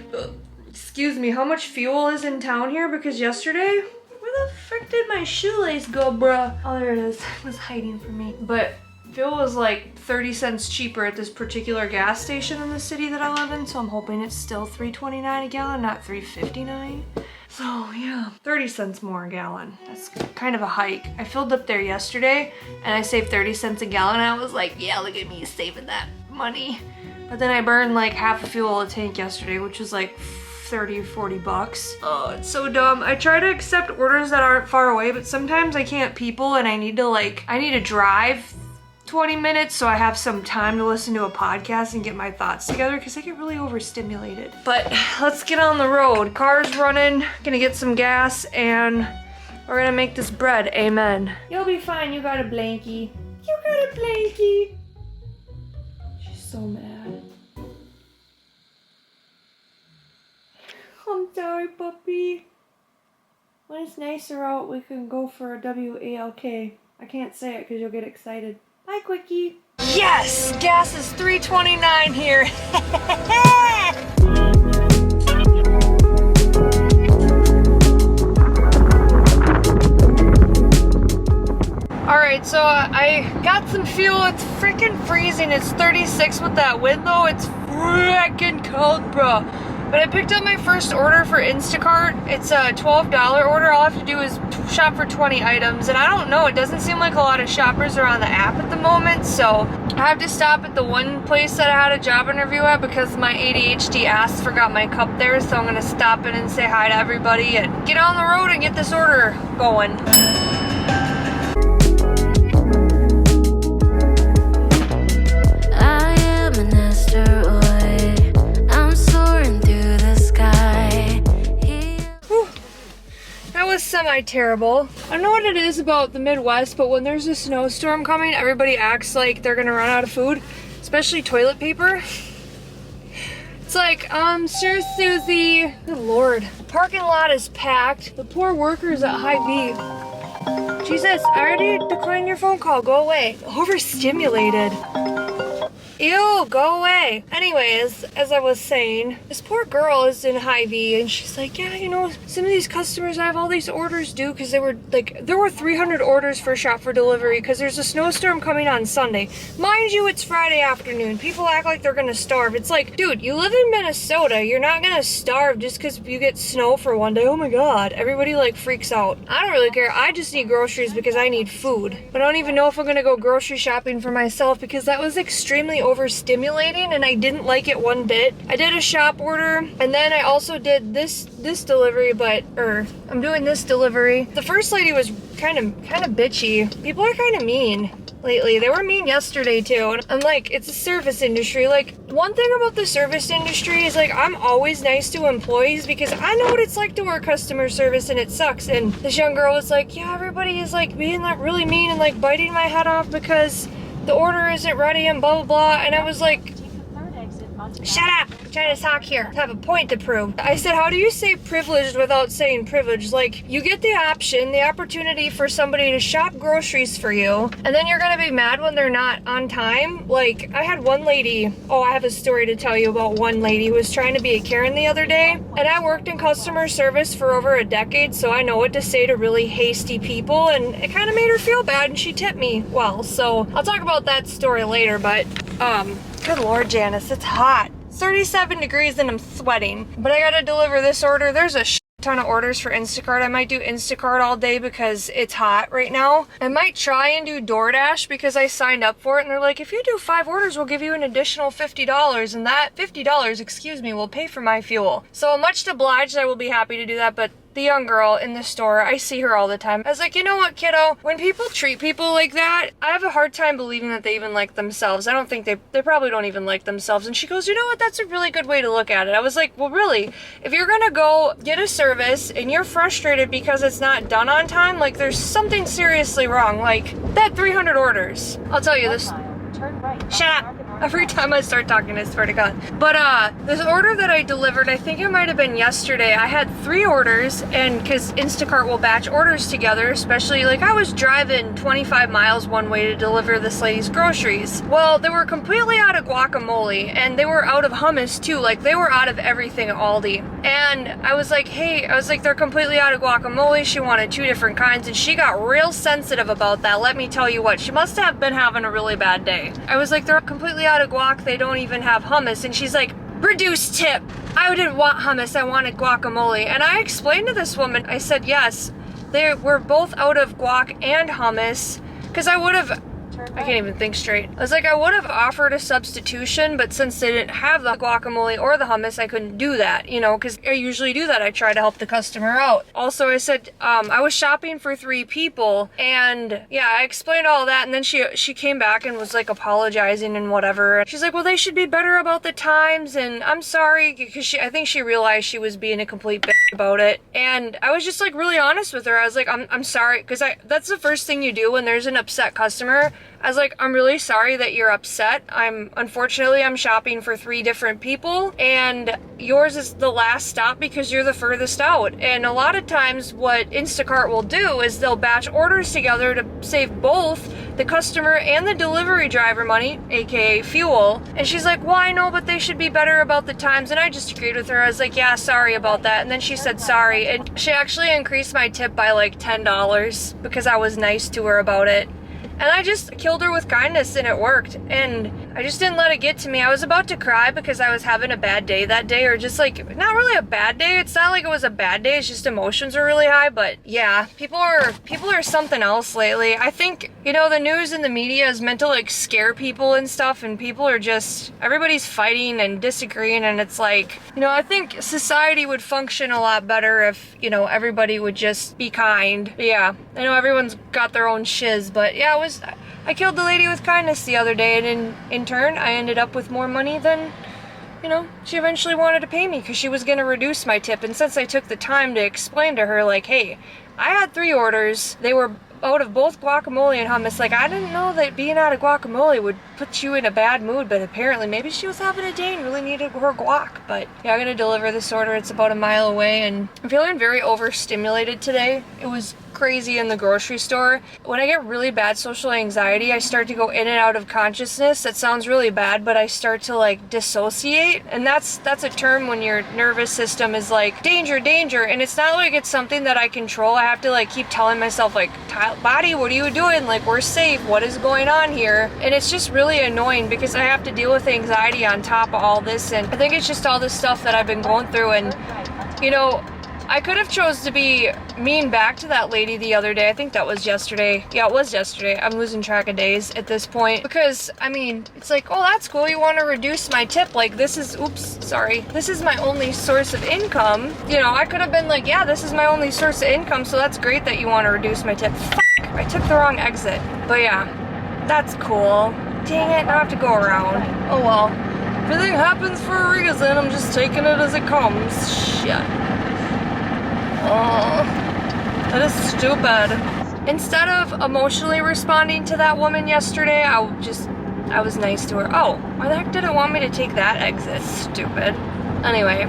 excuse me, how much fuel is in town here, because yesterday, where the frick did my shoelace go, bruh? Oh, there it is. It was hiding from me. But fuel was like 30 cents cheaper at this particular gas station in the city that I live in, so I'm hoping it's still $3.29 a gallon, not $3.59. So yeah, 30 cents more a gallon. That's kind of a hike. I filled up there yesterday and I saved 30 cents a gallon. I was like, yeah, look at me saving that money. But then I burned like half a fuel a tank yesterday, which was like 30 or 40 bucks. Oh, it's so dumb. I try to accept orders that aren't far away, but sometimes I can't people and I need to drive 20 minutes so I have some time to listen to a podcast and get my thoughts together, because I get really overstimulated. But let's get on the road. Car's running, gonna get some gas, and we're gonna make this bread. Amen. You'll be fine. You got a blankie. You got a blankie. She's so mad. I'm sorry, puppy. When it's nicer out, we can go for a WALK. I can't say it because you'll get excited. Bye, Quickie. Yes! Gas is $3.29 here. Alright, so I got some fuel. It's freaking freezing. It's 36 with that wind though. It's freaking cold, bro. But I picked up my first order for Instacart. It's a $12 order. All I have to do is shop for 20 items. And I don't know, it doesn't seem like a lot of shoppers are on the app at the moment. So I have to stop at the one place that I had a job interview at because my ADHD ass forgot my cup there. So I'm gonna stop in and say hi to everybody and get on the road and get this order going. I am an asteroid. I'm soaring through the sky. That was semi-terrible. I don't know what it is about the Midwest, but when there's a snowstorm coming, everybody acts like they're gonna run out of food. especially toilet paper. It's like, sure, Susie. Good Lord. The parking lot is packed. The poor workers at Hy-Vee. Jesus, I already declined your phone call. Go away. Overstimulated. Ew, go away. Anyways, as I was saying, this poor girl is in Hy-Vee and she's like, yeah, you know, some of these customers I have all these orders due because there were 300 orders for shop for delivery because there's a snowstorm coming on Sunday. Mind you, it's Friday afternoon. People act like they're gonna starve. It's like, dude, you live in Minnesota. You're not gonna starve just because you get snow for one day. Oh my God. Everybody like freaks out. I don't really care. I just need groceries because I need food. But I don't even know if I'm gonna go grocery shopping for myself because that was extremely overstimulating and I didn't like it one bit. I did a shop order and then I also did this delivery, I'm doing this delivery. The first lady was kind of bitchy. People are kind of mean lately. They were mean yesterday too. And I'm like, it's a service industry. Like, one thing about the service industry is like, I'm always nice to employees because I know what it's like to work customer service and it sucks. And this young girl was like, yeah, everybody is like being like really mean and like biting my head off because the order isn't ready and blah, blah, blah. And I was like, shut up, I'm trying to talk here. I have a point to prove. I said, how do you say privileged without saying privileged? Like, you get the option, the opportunity for somebody to shop groceries for you, and then you're gonna be mad when they're not on time? Like, I had one lady, I have a story to tell you about one lady who was trying to be a Karen the other day, and I worked in customer service for over a decade, so I know what to say to really hasty people, and it kind of made her feel bad, and she tipped me well. So I'll talk about that story later, but, good Lord, Janice, it's hot. It's 37 degrees and I'm sweating. But I gotta deliver this order. There's a ton of orders for Instacart. I might do Instacart all day because it's hot right now. I might try and do DoorDash because I signed up for it and they're like, if you do 5 orders, we'll give you an additional $50 and that $50, will pay for my fuel. So much obliged, I will be happy to do that, but the young girl in the store, I see her all the time. I was like, you know what, kiddo? When people treat people like that, I have a hard time believing that they even like themselves. I don't think they probably don't even like themselves. And she goes, you know what? That's a really good way to look at it. I was like, well, really? If you're gonna go get a service and you're frustrated because it's not done on time, like there's something seriously wrong. Like that 300 orders. I'll tell you this. Shut up. Every time I start talking, I swear to God. But this order that I delivered, I think it might have been yesterday. I had 3 orders, and because Instacart will batch orders together, especially like I was driving 25 miles one way to deliver this lady's groceries. Well, they were completely out of guacamole, and they were out of hummus too. Like they were out of everything at Aldi. And I was like, hey, they're completely out of guacamole. She wanted 2 different kinds, and she got real sensitive about that. Let me tell you what, she must have been having a really bad day. I was like, they're completely out of guac, they don't even have hummus. And she's like, reduced tip. I didn't want hummus, I wanted guacamole. And I explained to this woman, I said, yes, they were both out of guac and hummus, because I can't even think straight. I was like, I would have offered a substitution, but since they didn't have the guacamole or the hummus, I couldn't do that, you know, because I usually do that. I try to help the customer out. Also, I said, I was shopping for 3 people, and yeah, I explained all that, and then she came back and was like apologizing and whatever. She's like, well, they should be better about the times, and I'm sorry, because I think she realized she was being a complete bitch about it. And I was just like really honest with her. I was like, I'm sorry, because that's the first thing you do when there's an upset customer. I was like, I'm really sorry that you're upset. Unfortunately, I'm shopping for 3 different people, and yours is the last stop because you're the furthest out. And a lot of times what Instacart will do is they'll batch orders together to save both the customer and the delivery driver money, aka fuel. And she's like, well, I know, but they should be better about the times. And I just agreed with her. I was like, yeah, sorry about that. And then she said sorry. And she actually increased my tip by like $10 because I was nice to her about it. And I just killed her with kindness, and it worked. And I just didn't let it get to me. I was about to cry because I was having a bad day that day, or just like, not really a bad day. It's not like it was a bad day. It's just emotions were really high. But yeah, people are something else lately. I think, you know, the news and the media is meant to like scare people and stuff, and people are just, everybody's fighting and disagreeing, and it's like, you know, I think society would function a lot better if, you know, everybody would just be kind. But yeah, I know everyone's got their own shiz, but yeah, I killed the lady with kindness the other day, and in turn, I ended up with more money than, you know, she eventually wanted to pay me because she was going to reduce my tip. And since I took the time to explain to her, like, hey, I had 3 orders. They were out of both guacamole and hummus. Like, I didn't know that being out of guacamole would put you in a bad mood, but apparently maybe she was having a day and really needed her guac. But yeah, I'm gonna deliver this order. It's about a mile away, and I'm feeling very overstimulated today. It was crazy in the grocery store. When I get really bad social anxiety, I start to go in and out of consciousness. That sounds really bad, but I start to like dissociate, and that's a term when your nervous system is like danger, danger, and it's not like it's something that I control. I have to like keep telling myself like, body, what are you doing? Like, we're safe. What is going on here? And it's just really annoying because I have to deal with anxiety on top of all this, and I think it's just all this stuff that I've been going through. And you know, I could have chose to be mean back to that lady the other day. I think that was yesterday. Yeah, it was yesterday. I'm losing track of days at this point. Because, I mean, it's like, oh, that's cool. You want to reduce my tip. Like, this is, oops, sorry. This is my only source of income. You know, I could have been like, yeah, this is my only source of income, so that's great that you want to reduce my tip. Fuck, I took the wrong exit. But yeah, that's cool. Dang it, now I have to go around. Oh well. Everything happens for a reason. I'm just taking it as it comes. Shit. Oh, that is stupid. Instead of emotionally responding to that woman yesterday, I was nice to her. Oh, why the heck did it want me to take that exit? Stupid. Anyway,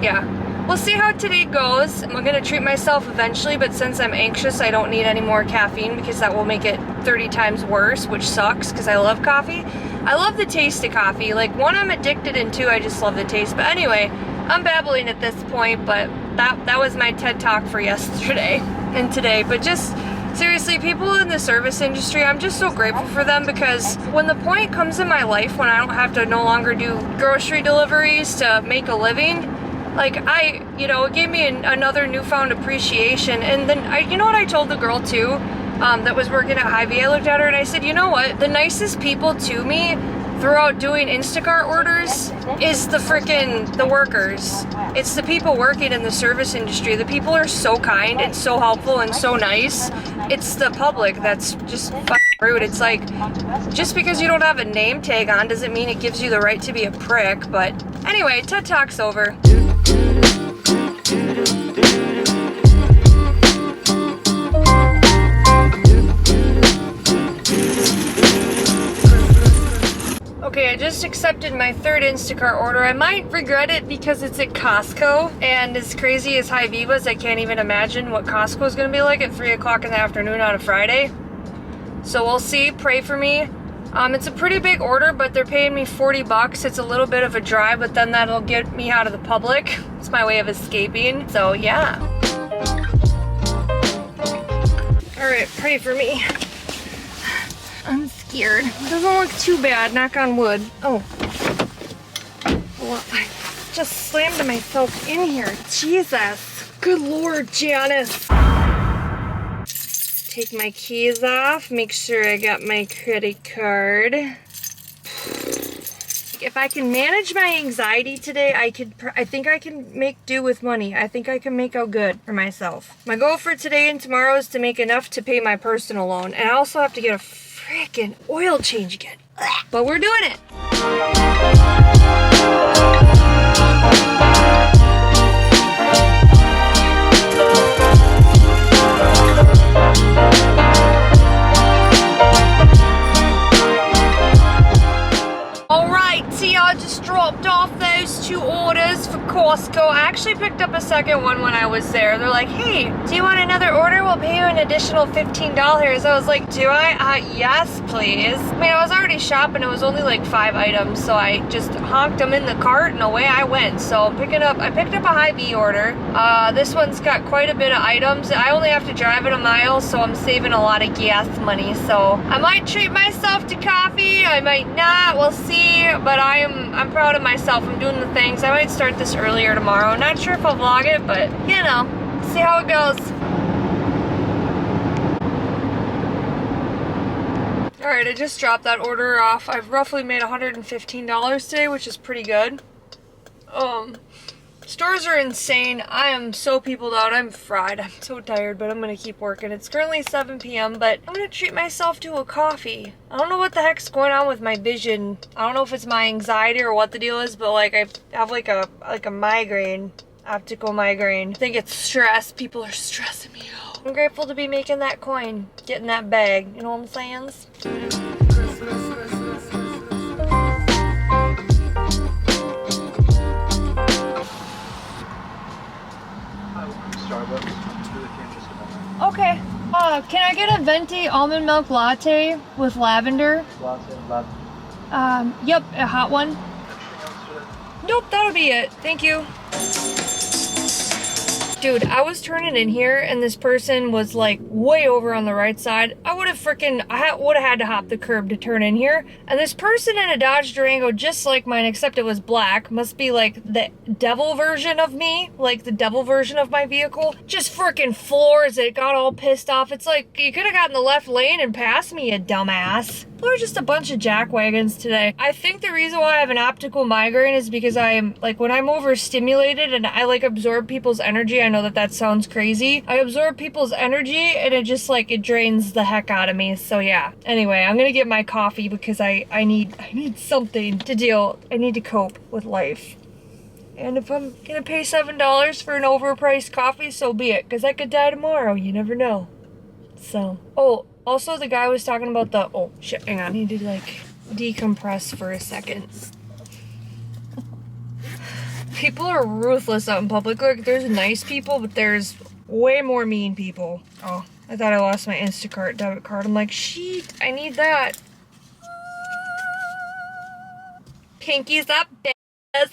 yeah. We'll see how today goes. I'm gonna treat myself eventually, but since I'm anxious, I don't need any more caffeine because that will make it 30 times worse, which sucks because I love coffee. I love the taste of coffee. Like, 1, I'm addicted, and 2, I just love the taste. But anyway, I'm babbling at this point, but that was my TED Talk for yesterday and today. But just seriously, people in the service industry, I'm just so grateful for them, because when the point comes in my life when I don't have to no longer do grocery deliveries to make a living, like, it gave me another newfound appreciation. And then, you know what I told the girl too, that was working at Hy-Vee? I looked at her and I said, you know what? The nicest people to me throughout doing Instacart orders is the workers. It's the people working in the service industry. The people are so kind and so helpful and so nice. It's the public that's just fucking rude. It's like, just because you don't have a name tag on doesn't mean it gives you the right to be a prick. But anyway, TED Talk's over. Okay, I just accepted my 3rd Instacart order. I might regret it because it's at Costco, and as crazy as Hy-Vee was, I can't even imagine what Costco is going to be like at 3 o'clock in the afternoon on a Friday. So we'll see. Pray for me. It's a pretty big order, but they're paying me $40. It's a little bit of a drive, but then that'll get me out of the public. It's my way of escaping. So yeah. Alright, pray for me. I'm scared. It doesn't look too bad, knock on wood. Oh. Well, I just slammed myself in here. Jesus. Good Lord, Janice. Take my keys off, make sure I got my credit card. If I can manage my anxiety today, I think I can make do with money. I think I can make out good for myself. My goal for today and tomorrow is to make enough to pay my personal loan. And I also have to get a freaking oil change again. But we're doing it. I just dropped off those 2 orders for Costco. I actually picked up a second one when I was there. They're like, hey, do you want another order? We'll pay you an additional $15. I was like, do I? Yes, please. I mean, I was already shopping. It was only like 5 items, so I just honked them in the cart and away I went. So I picked up a Hy-Vee order. This one's got quite a bit of items. I only have to drive it a mile, so I'm saving a lot of gas money. So I might treat myself to coffee. I might not. We'll see. But I'm proud of myself. I'm doing the things. I might start this earlier tomorrow. Not sure if I'll vlog it, but you know, see how it goes. Alright, I just dropped that order off. I've roughly made $115 today, which is pretty good. Stores are insane. I am so peopled out. I'm fried. I'm so tired, but I'm gonna keep working. It's currently 7 p.m., but I'm gonna treat myself to a coffee. I don't know what the heck's going on with my vision. I don't know if it's my anxiety or what the deal is, but like I have like a migraine, optical migraine. I think it's stress. People are stressing me out. I'm grateful to be making that coin, getting that bag, you know what I'm saying? Okay. Can I get a venti almond milk latte with lavender? Yep, a hot one. Nope, that'll be it. Thank you. Dude, I was turning in here and this person was like way over on the right side. I would have had to hop the curb to turn in here. And this person in a Dodge Durango just like mine, except it was black, must be like the devil version of me, like the devil version of my vehicle, just freaking floors it, got all pissed off. It's like, you could have gotten the left lane and passed me, you dumbass. We're just a bunch of jackwagons today. I think the reason why I have an optical migraine is because I am, like, when I'm overstimulated and I, like, absorb people's energy, I know that sounds crazy. I absorb people's energy and it just, like, it drains the heck out of me. So, yeah. Anyway, I'm gonna get my coffee because I need something to deal. I need to cope with life. And if I'm gonna pay $7 for an overpriced coffee, so be it. Because I could die tomorrow. You never know. So, also, the guy was talking about the, oh shit, hang on, I need to like decompress for a second. People are ruthless out in public. Like, there's nice people, but there's way more mean people. Oh, I thought I lost my Instacart debit card. I'm like, shit, I need that. Pinkies up, bitches.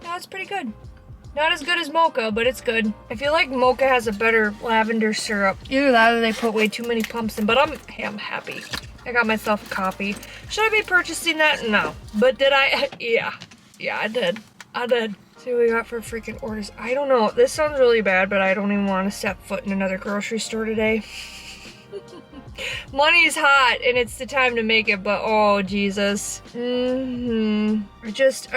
No, it's pretty good. Not as good as mocha, but it's good. I feel like mocha has a better lavender syrup. Either that or they put way too many pumps in, but I'm happy. I got myself a coffee. Should I be purchasing that? No. But did I? Yeah, I did. See what we got for freaking orders. I don't know. This sounds really bad, but I don't even want to step foot in another grocery store today. Money's hot and it's the time to make it, but oh Jesus. I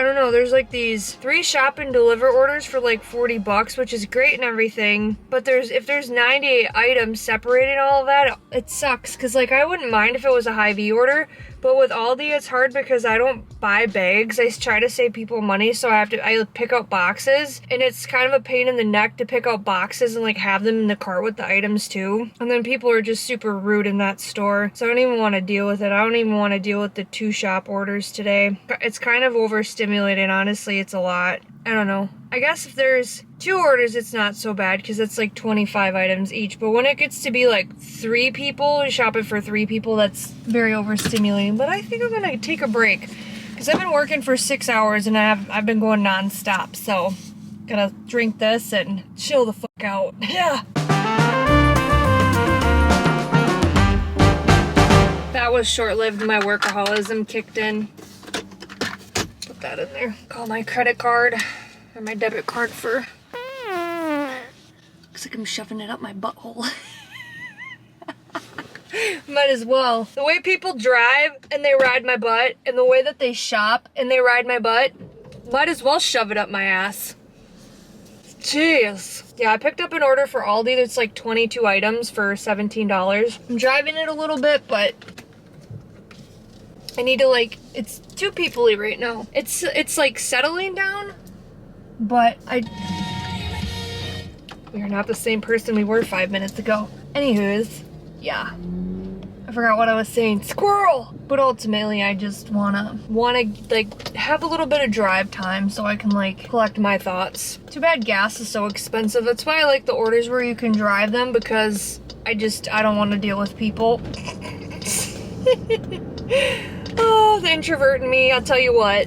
don't know, there's like these 3 shop and deliver orders for like $40, which is great and everything, but if there's 98 items separating all of that, it sucks, because like I wouldn't mind if it was a Hy-Vee order, but with Aldi it's hard because I don't buy bags. I try to save people money, so I pick out boxes, and it's kind of a pain in the neck to pick out boxes and like have them in the cart with the items too, and then people are just super rude in that store, so I don't even want to deal with it. I don't even want to deal with the 2 shop orders today. It's kind of overstimulating, honestly. It's a lot. I don't know. I guess if there's 2 orders, it's not so bad because it's like 25 items each. But when it gets to be like 3 people, shopping for 3 people, that's very overstimulating. But I think I'm gonna take a break because I've been working for 6 hours and I've been going non-stop. So, gonna drink this and chill the fuck out. Yeah. That was short-lived. My workaholism kicked in. Put that in there. Call my credit card or my debit card for. Looks like I'm shoving it up my butthole. Might as well. The way people drive and they ride my butt, and the way that they shop and they ride my butt, might as well shove it up my ass. Jeez. Yeah, I picked up an order for Aldi that's like 22 items for $17. I'm driving it a little bit, but I need to like, it's too people-y right now. It's like settling down, but we are not the same person we were 5 minutes ago. Anywho's, yeah. I forgot what I was saying. Squirrel! But ultimately, I just wanna like have a little bit of drive time so I can like collect my thoughts. Too bad gas is so expensive. That's why I like the orders where you can drive them, because I don't want to deal with people. Oh, the introvert in me, I'll tell you what.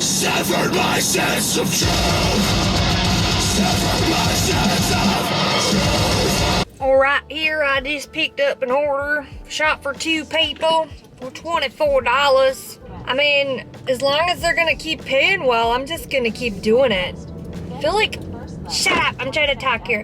Severed my sense of truth. Severed my sense of truth. Alright, here I just picked up an order. Shop for 2 people for $24. I mean, as long as they're gonna keep paying well, I'm just gonna keep doing it. I feel like, shut up, I'm trying to talk here.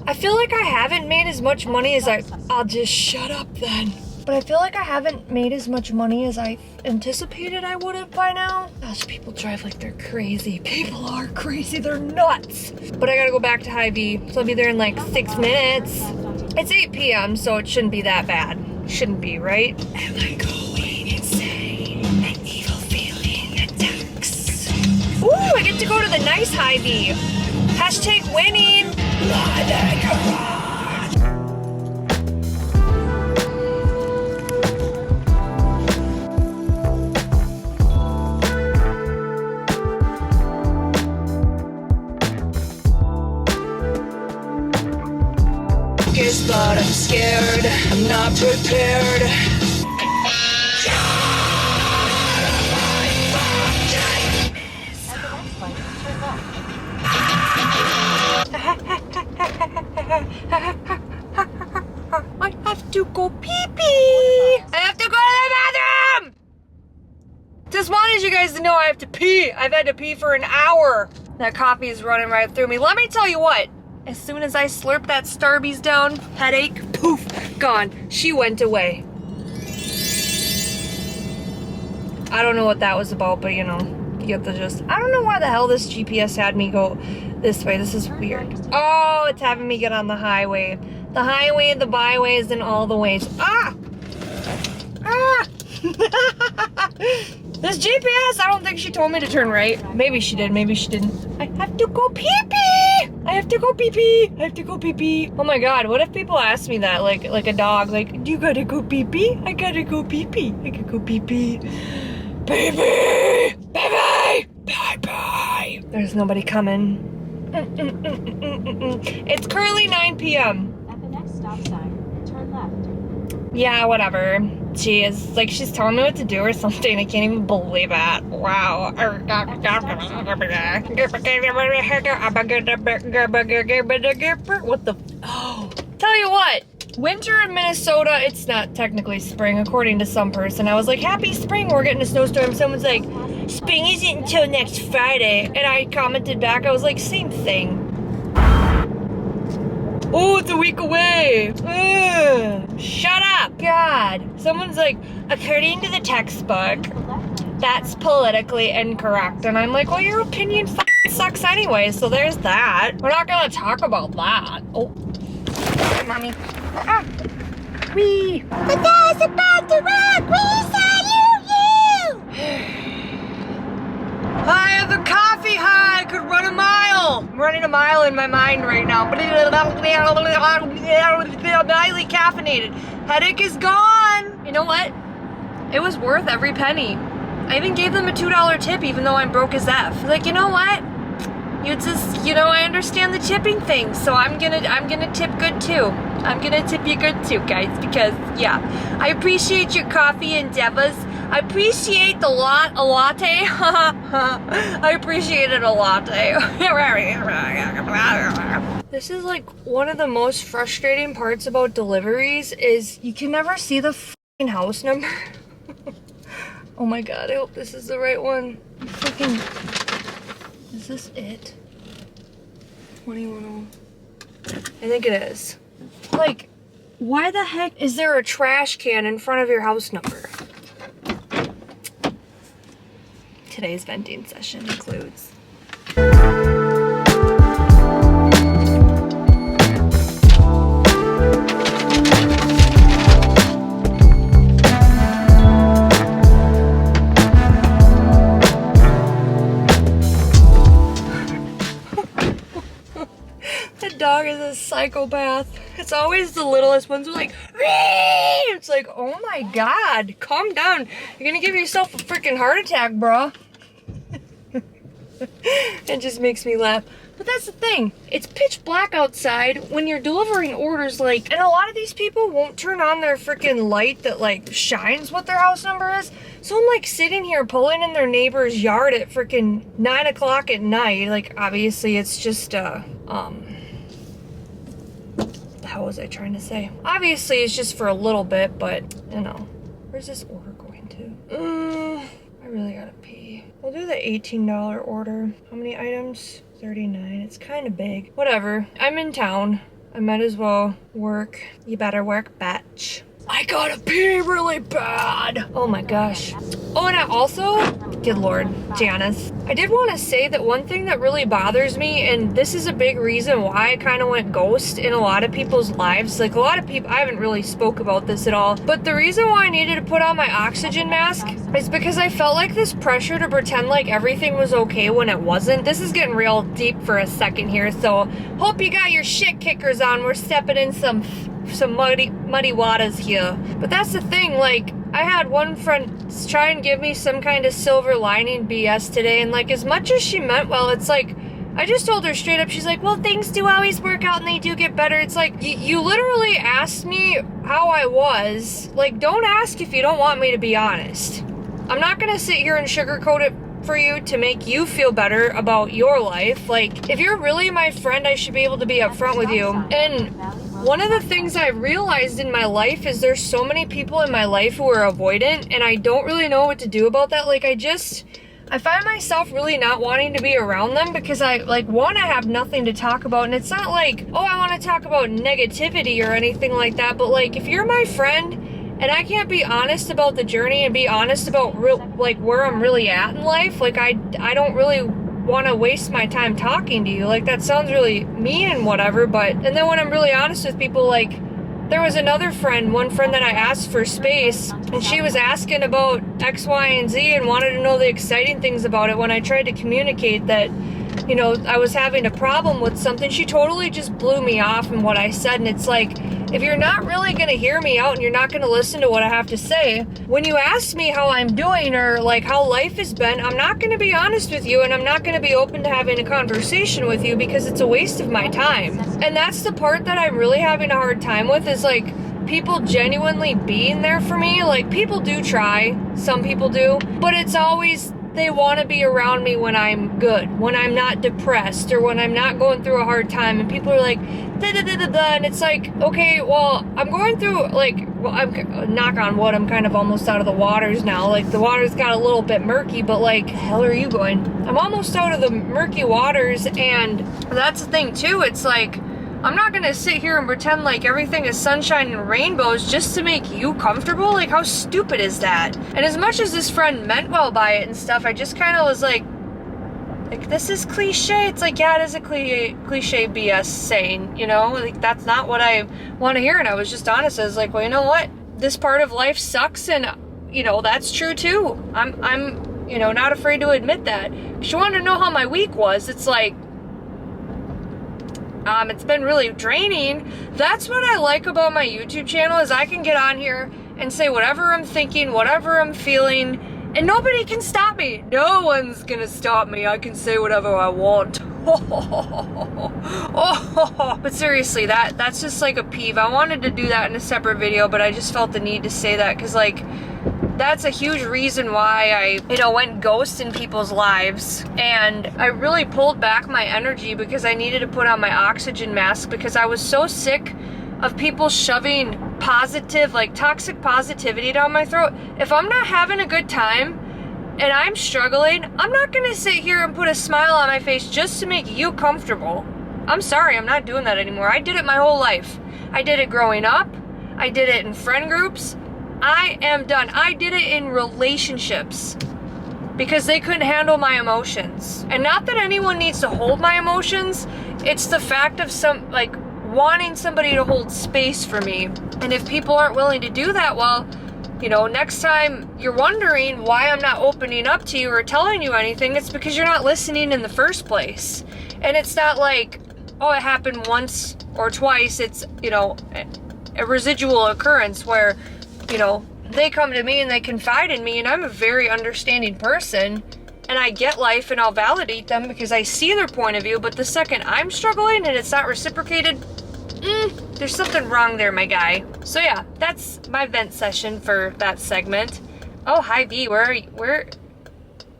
I feel like I haven't made as much money as I'll just shut up then. But I feel like I haven't made as much money as I anticipated I would have by now. Gosh, people drive like they're crazy. People are crazy, they're nuts. But I gotta go back to Hy-Vee, so I'll be there in like 6 minutes. It's 8 p.m., so it shouldn't be that bad. Shouldn't be, right? Am I going insane? An evil feeling attacks. Ooh, I get to go to the nice Hy-Vee. Hashtag winning. But I'm scared, I'm not prepared. I have to go pee-pee. I have to go to the bathroom. Just wanted you guys to know I have to pee. I've had to pee for an hour. That coffee is running right through me. Let me tell you what. As soon as I slurp that Starbies down, headache, poof, gone. She went away. I don't know what that was about, but you know, you get the gist. I don't know why the hell this GPS had me go this way. This is weird. Oh, it's having me get on the highway. The highway, the byways, and all the ways. Ah! Ah! This GPS, I don't think she told me to turn right. Maybe she did, maybe she didn't. I have to go pee-pee! I have to go pee-pee! I have to go pee-pee! Oh my god, what if people ask me that, like a dog, like, do you gotta go pee-pee? I gotta go pee-pee. I gotta go pee-pee. Pee-pee! Bye-bye! Bye-bye! There's nobody coming. It's currently 9 p.m. At the next stop sign, turn left. Yeah, whatever. She is, like, she's telling me what to do or something. I can't even believe it. Wow. What the? Oh. Tell you what. Winter in Minnesota, it's not technically spring, according to some person. I was like, happy spring, we're getting a snowstorm. Someone's like, spring isn't until next Friday. And I commented back, I was like, same thing. Oh, it's a week away. Ugh. Shut up. God. Someone's like, according to the textbook, that's politically incorrect. And I'm like, well, your opinion sucks anyway, so there's that. We're not gonna talk about that. Oh. Hi, Mommy. Ah. Wee. The dog's about to rock. We salute you. I have a coffee high. I could run a mile. I'm running a mile in my mind right now. Highly caffeinated. Headache is gone. You know what? It was worth every penny. I even gave them a $2 tip, even though I'm broke as F. Like, you know what? You just, you know, I understand the tipping thing, so I'm gonna tip good too. I'm gonna tip you good too, guys, because yeah, I appreciate your coffee endeavors. I appreciate the latte. I appreciated a latte. This is like one of the most frustrating parts about deliveries is you can never see the f***ing house number. Oh my god, I hope this is the right one. Freaking, is this it? 21. I think it is. Like, why the heck is there a trash can in front of your house number? Today's venting session includes that dog is a psychopath. It's always the littlest ones who are like, Ree! It's like, oh my god, calm down. You're gonna give yourself a freaking heart attack, bro. It just makes me laugh. But that's the thing. It's pitch black outside when you're delivering orders, like, and a lot of these people won't turn on their freaking light that like shines what their house number is. So I'm like sitting here pulling in their neighbor's yard at freaking 9 o'clock at night. Like, obviously it's just how was I trying to say? Obviously it's just for a little bit, but you know, where's this order going to? I really gotta pee. We'll do the $18 order. How many items? 39. It's kind of big. Whatever. I'm in town. I might as well work. You better work, bitch. I gotta pee really bad. Oh my gosh. Oh, and I also, good Lord, Janice, I did want to say that one thing that really bothers me, and this is a big reason why I kind of went ghost in a lot of people's lives. Like a lot of people, I haven't really spoke about this at all, but the reason why I needed to put on my oxygen mask is because I felt like this pressure to pretend like everything was okay when it wasn't. This is getting real deep for a second here, so hope you got your shit kickers on. We're stepping in some muddy waters here. But that's the thing, like, I had one friend try and give me some kind of silver lining BS today, and like, as much as she meant well, it's like, I just told her straight up, she's like, well, things do always work out and they do get better. It's like, you literally asked me how I was. Like, don't ask if you don't want me to be honest. I'm not gonna sit here and sugarcoat it for you to make you feel better about your life. Like, if you're really my friend, I should be able to be upfront with you. And one of the things I realized in my life is there's so many people in my life who are avoidant, and I don't really know what to do about that. Like, I find myself really not wanting to be around them because I, like, one, I have nothing to talk about, and it's not like, oh, I want to talk about negativity or anything like that, but like, if you're my friend and I can't be honest about the journey and be honest about like where I'm really at in life, like, I don't really want to waste my time talking to you. Like, that sounds really mean and whatever, but, and then when I'm really honest with people, like, there was another friend, one friend that I asked for space, and she was asking about X, Y, and Z and wanted to know the exciting things about it. When I tried to communicate that, you know, I was having a problem with something, she totally just blew me off in what I said. And it's like, if you're not really going to hear me out and you're not going to listen to what I have to say, when you ask me how I'm doing or like how life has been, I'm not going to be honest with you, and I'm not going to be open to having a conversation with you because it's a waste of my time. And that's the part that I'm really having a hard time with, is like people genuinely being there for me. Like, people do try, some people do, but it's always, they want to be around me when I'm good, when I'm not depressed, or when I'm not going through a hard time. And people are like, da da da da da, and it's like, okay, well, I'm going through, like, well, I'm, knock on wood, I'm kind of almost out of the waters now. Like, the water's got a little bit murky, but like, hell are you going? I'm almost out of the murky waters, and that's the thing too. It's like, I'm not gonna sit here and pretend like everything is sunshine and rainbows just to make you comfortable. Like, how stupid is that? And as much as this friend meant well by it and stuff, I just kind of was like, this is cliche. It's like, yeah, it is a cliche BS saying, you know? Like, that's not what I want to hear. And I was just honest. I was like, well, you know what? This part of life sucks, and, you know, that's true too. I'm, you know, not afraid to admit that. She wanted to know how my week was. It's like, it's been really draining. That's what I like about my YouTube channel, is I can get on here and say whatever I'm thinking, whatever I'm feeling, and nobody can stop me. No one's gonna stop me. I can say whatever I want. But seriously, that's just like a peeve. I wanted to do that in a separate video, but I just felt the need to say that because, like, that's a huge reason why I, you know, went ghost in people's lives. And I really pulled back my energy because I needed to put on my oxygen mask, because I was so sick of people shoving positive, like, toxic positivity down my throat. If I'm not having a good time and I'm struggling, I'm not gonna sit here and put a smile on my face just to make you comfortable. I'm sorry, I'm not doing that anymore. I did it my whole life. I did it growing up. I did it in friend groups. I am done. I did it in relationships because they couldn't handle my emotions. And not that anyone needs to hold my emotions. It's the fact of wanting somebody to hold space for me. And if people aren't willing to do that, well, you know, next time you're wondering why I'm not opening up to you or telling you anything, it's because you're not listening in the first place. And it's not like, oh, it happened once or twice. It's, you know, a residual occurrence where, you know, they come to me and they confide in me, and I'm a very understanding person, and I get life and I'll validate them because I see their point of view. But the second I'm struggling and it's not reciprocated, there's something wrong there, my guy. So yeah, that's my vent session for that segment. Oh, hi B, where are you? Where?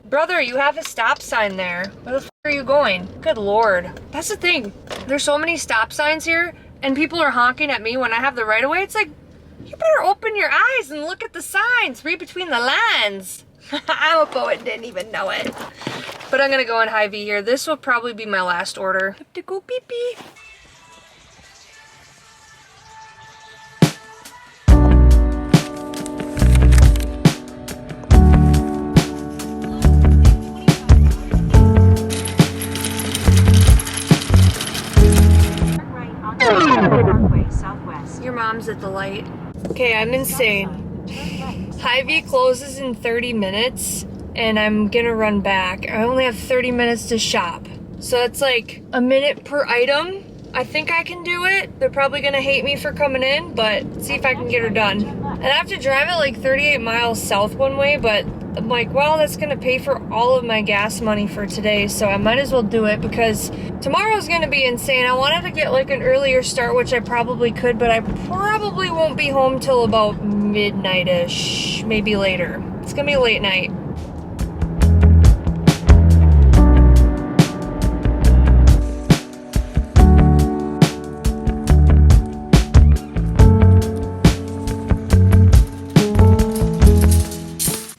Brother, you have a stop sign there. Where the f are you going? Good Lord. That's the thing. There's so many stop signs here, and people are honking at me when I have the right of way. It's like, you better open your eyes and look at the signs. Read between the lines. I'm a poet, didn't even know it. But I'm gonna go in high V here. This will probably be my last order. I have to go pee pee. Highway southwest. Your mom's at the light. Okay, I'm insane. Turn left. Hy-Vee closes in 30 minutes, and I'm gonna run back. I only have 30 minutes to shop. So it's like a minute per item. I think I can do it. They're probably gonna hate me for coming in, but see if I can get her done. And I have to drive it like 38 miles south one way, but I'm like, well, that's gonna pay for all of my gas money for today, so I might as well do it because tomorrow's gonna be insane. I wanted to get like an earlier start, which I probably could, but I probably won't be home till about midnight-ish, maybe later. It's gonna be a late night.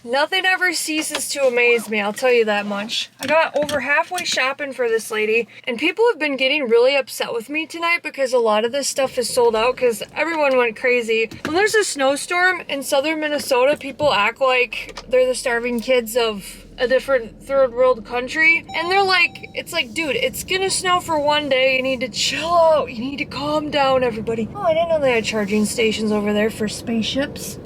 Nothing ever ceases to amaze me, I'll tell you that much. I got over halfway shopping for this lady, and people have been getting really upset with me tonight because a lot of this stuff is sold out because everyone went crazy. When there's a snowstorm in southern Minnesota, people act like they're the starving kids of a different third world country, and they're like, it's like, dude, it's gonna snow for one day, you need to chill out, you need to calm down, everybody. Oh, I didn't know they had charging stations over there for spaceships.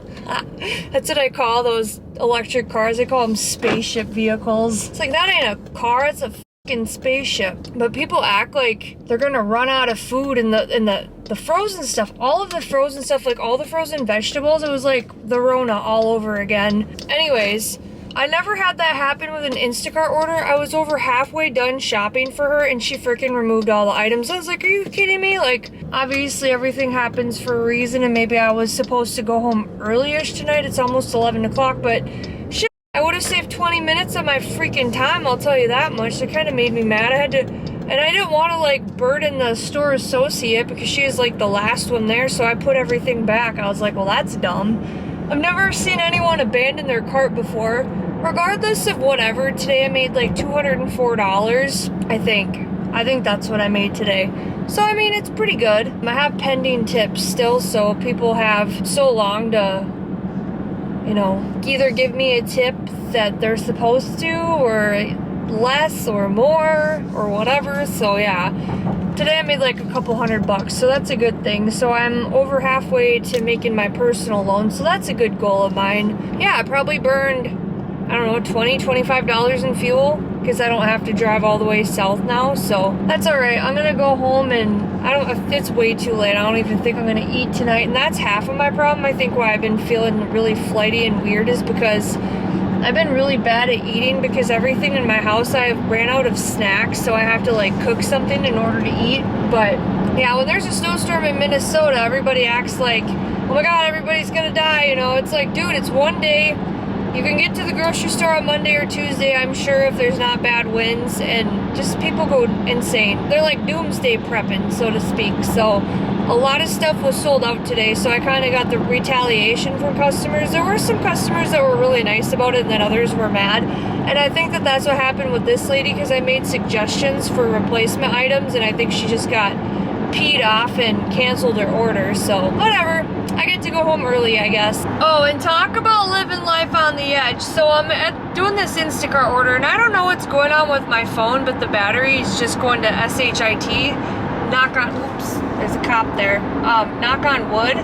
That's what I call those electric cars. I call them spaceship vehicles. It's like, that ain't a car, it's a fucking spaceship. But people act like they're gonna run out of food and the frozen stuff, all of the frozen stuff, like all the frozen vegetables, it was like the Rona all over again. Anyways, I never had that happen with an Instacart order. I was over halfway done shopping for her and she freaking removed all the items. I was like, are you kidding me? Like, obviously everything happens for a reason, and maybe I was supposed to go home early-ish tonight. It's almost 11 o'clock, but shit, I would have saved 20 minutes of my freaking time, I'll tell you that much. It kind of made me mad. I didn't want to like burden the store associate because she was like the last one there, so I put everything back. I was like, well, that's dumb. I've never seen anyone abandon their cart before. Regardless of whatever, today I made like $204, I think. I think that's what I made today. So, I mean, it's pretty good. I have pending tips still, so people have so long to, you know, either give me a tip that they're supposed to, or less, or more, or whatever. So, yeah. Today I made like a couple $100, so that's a good thing. So I'm over halfway to making my personal loan, so that's a good goal of mine. Yeah, I probably burned, I don't know, $20, $25 in fuel because I don't have to drive all the way south now, so that's all right. I'm gonna go home, and it's way too late. I don't even think I'm gonna eat tonight, and that's half of my problem. I think why I've been feeling really flighty and weird is because I've been really bad at eating because everything in my house, I ran out of snacks, so I have to like cook something in order to eat. But yeah, when there's a snowstorm in Minnesota, everybody acts like, oh my god, everybody's gonna die, you know. It's like, dude, it's one day. You can get to the grocery store on Monday or Tuesday, I'm sure, if there's not bad winds, and just people go insane. They're like doomsday prepping, so to speak. So a lot of stuff was sold out today, so I kind of got the retaliation from customers. There were some customers that were really nice about it, and then others were mad. And I think that that's what happened with this lady, because I made suggestions for replacement items, and I think she just got peed off and canceled her order. So whatever, I get to go home early, I guess. Oh, and talk about living life on the edge. So I'm doing this Instacart order, and I don't know what's going on with my phone, but the battery is just going to SHIT. Knock on, oops, there's a cop there. Knock on wood.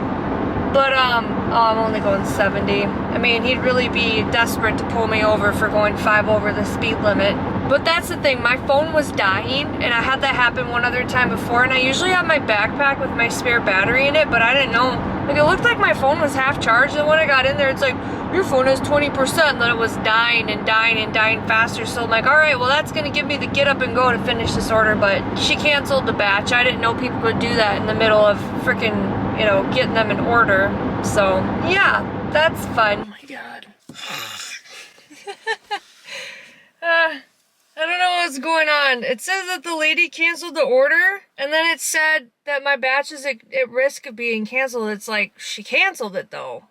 But I'm only going 70. I mean, he'd really be desperate to pull me over for going 5 over the speed limit. But that's the thing, my phone was dying, and I had that happen one other time before, and I usually have my backpack with my spare battery in it, but I didn't know. Like, it looked like my phone was half charged, and when I got in there, it's like, your phone has 20%, and then it was dying and dying and dying faster, so I'm like, alright, well, that's gonna give me the get up and go to finish this order, but she canceled the batch. I didn't know people could do that in the middle of freaking, you know, getting them in order. So, yeah, that's fun. Oh my god. I don't know what's going on. It says that the lady canceled the order, and then it said that my batch is at risk of being canceled. It's like, she canceled it though.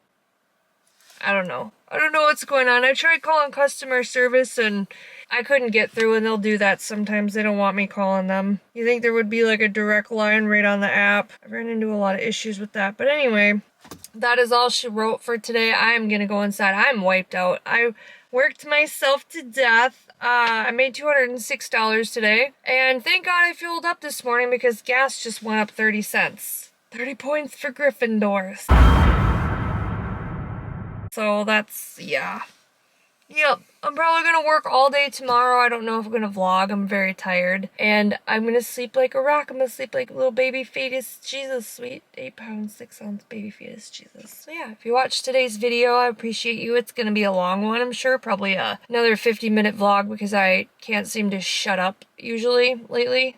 I don't know. I don't know what's going on. I tried calling customer service and I couldn't get through, and they'll do that sometimes. They don't want me calling them. You think there would be like a direct line right on the app. I ran into a lot of issues with that. But anyway, that is all she wrote for today. I am gonna go inside. I'm wiped out. I worked myself to death. I made $206 today. And thank God I fueled up this morning because gas just went up 30 cents. 30 points for Gryffindor. So that's, yeah. Yep, I'm probably gonna work all day tomorrow. I don't know if I'm gonna vlog. I'm very tired. And I'm gonna sleep like a rock. I'm gonna sleep like a little baby fetus. Jesus, sweet 8 pounds, 6 ounce baby fetus. Jesus. So yeah, if you watched today's video, I appreciate you. It's gonna be a long one, I'm sure. Probably another 50-minute vlog because I can't seem to shut up usually lately.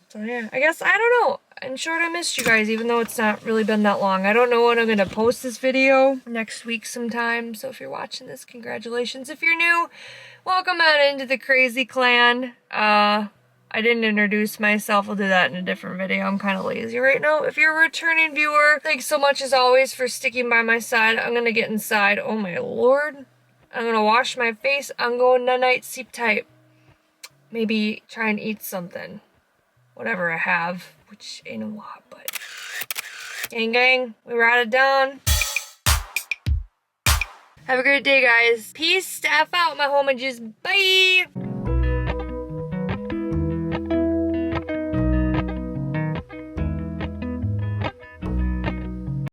So yeah, I guess, I don't know. I'm sure I missed you guys, even though it's not really been that long. I don't know when I'm gonna post this video. Next week sometime. So if you're watching this, congratulations. If you're new, welcome on into the crazy clan. I didn't introduce myself. I'll do that in a different video. I'm kind of lazy right now. If you're a returning viewer, thanks so much as always for sticking by my side. I'm gonna get inside. Oh my lord. I'm gonna wash my face. I'm going night sleep tight. Maybe try and eat something. Whatever I have, which ain't a lot, but gang, we ride it down. Have a great day, guys. Peace, staff out, my homages. Bye.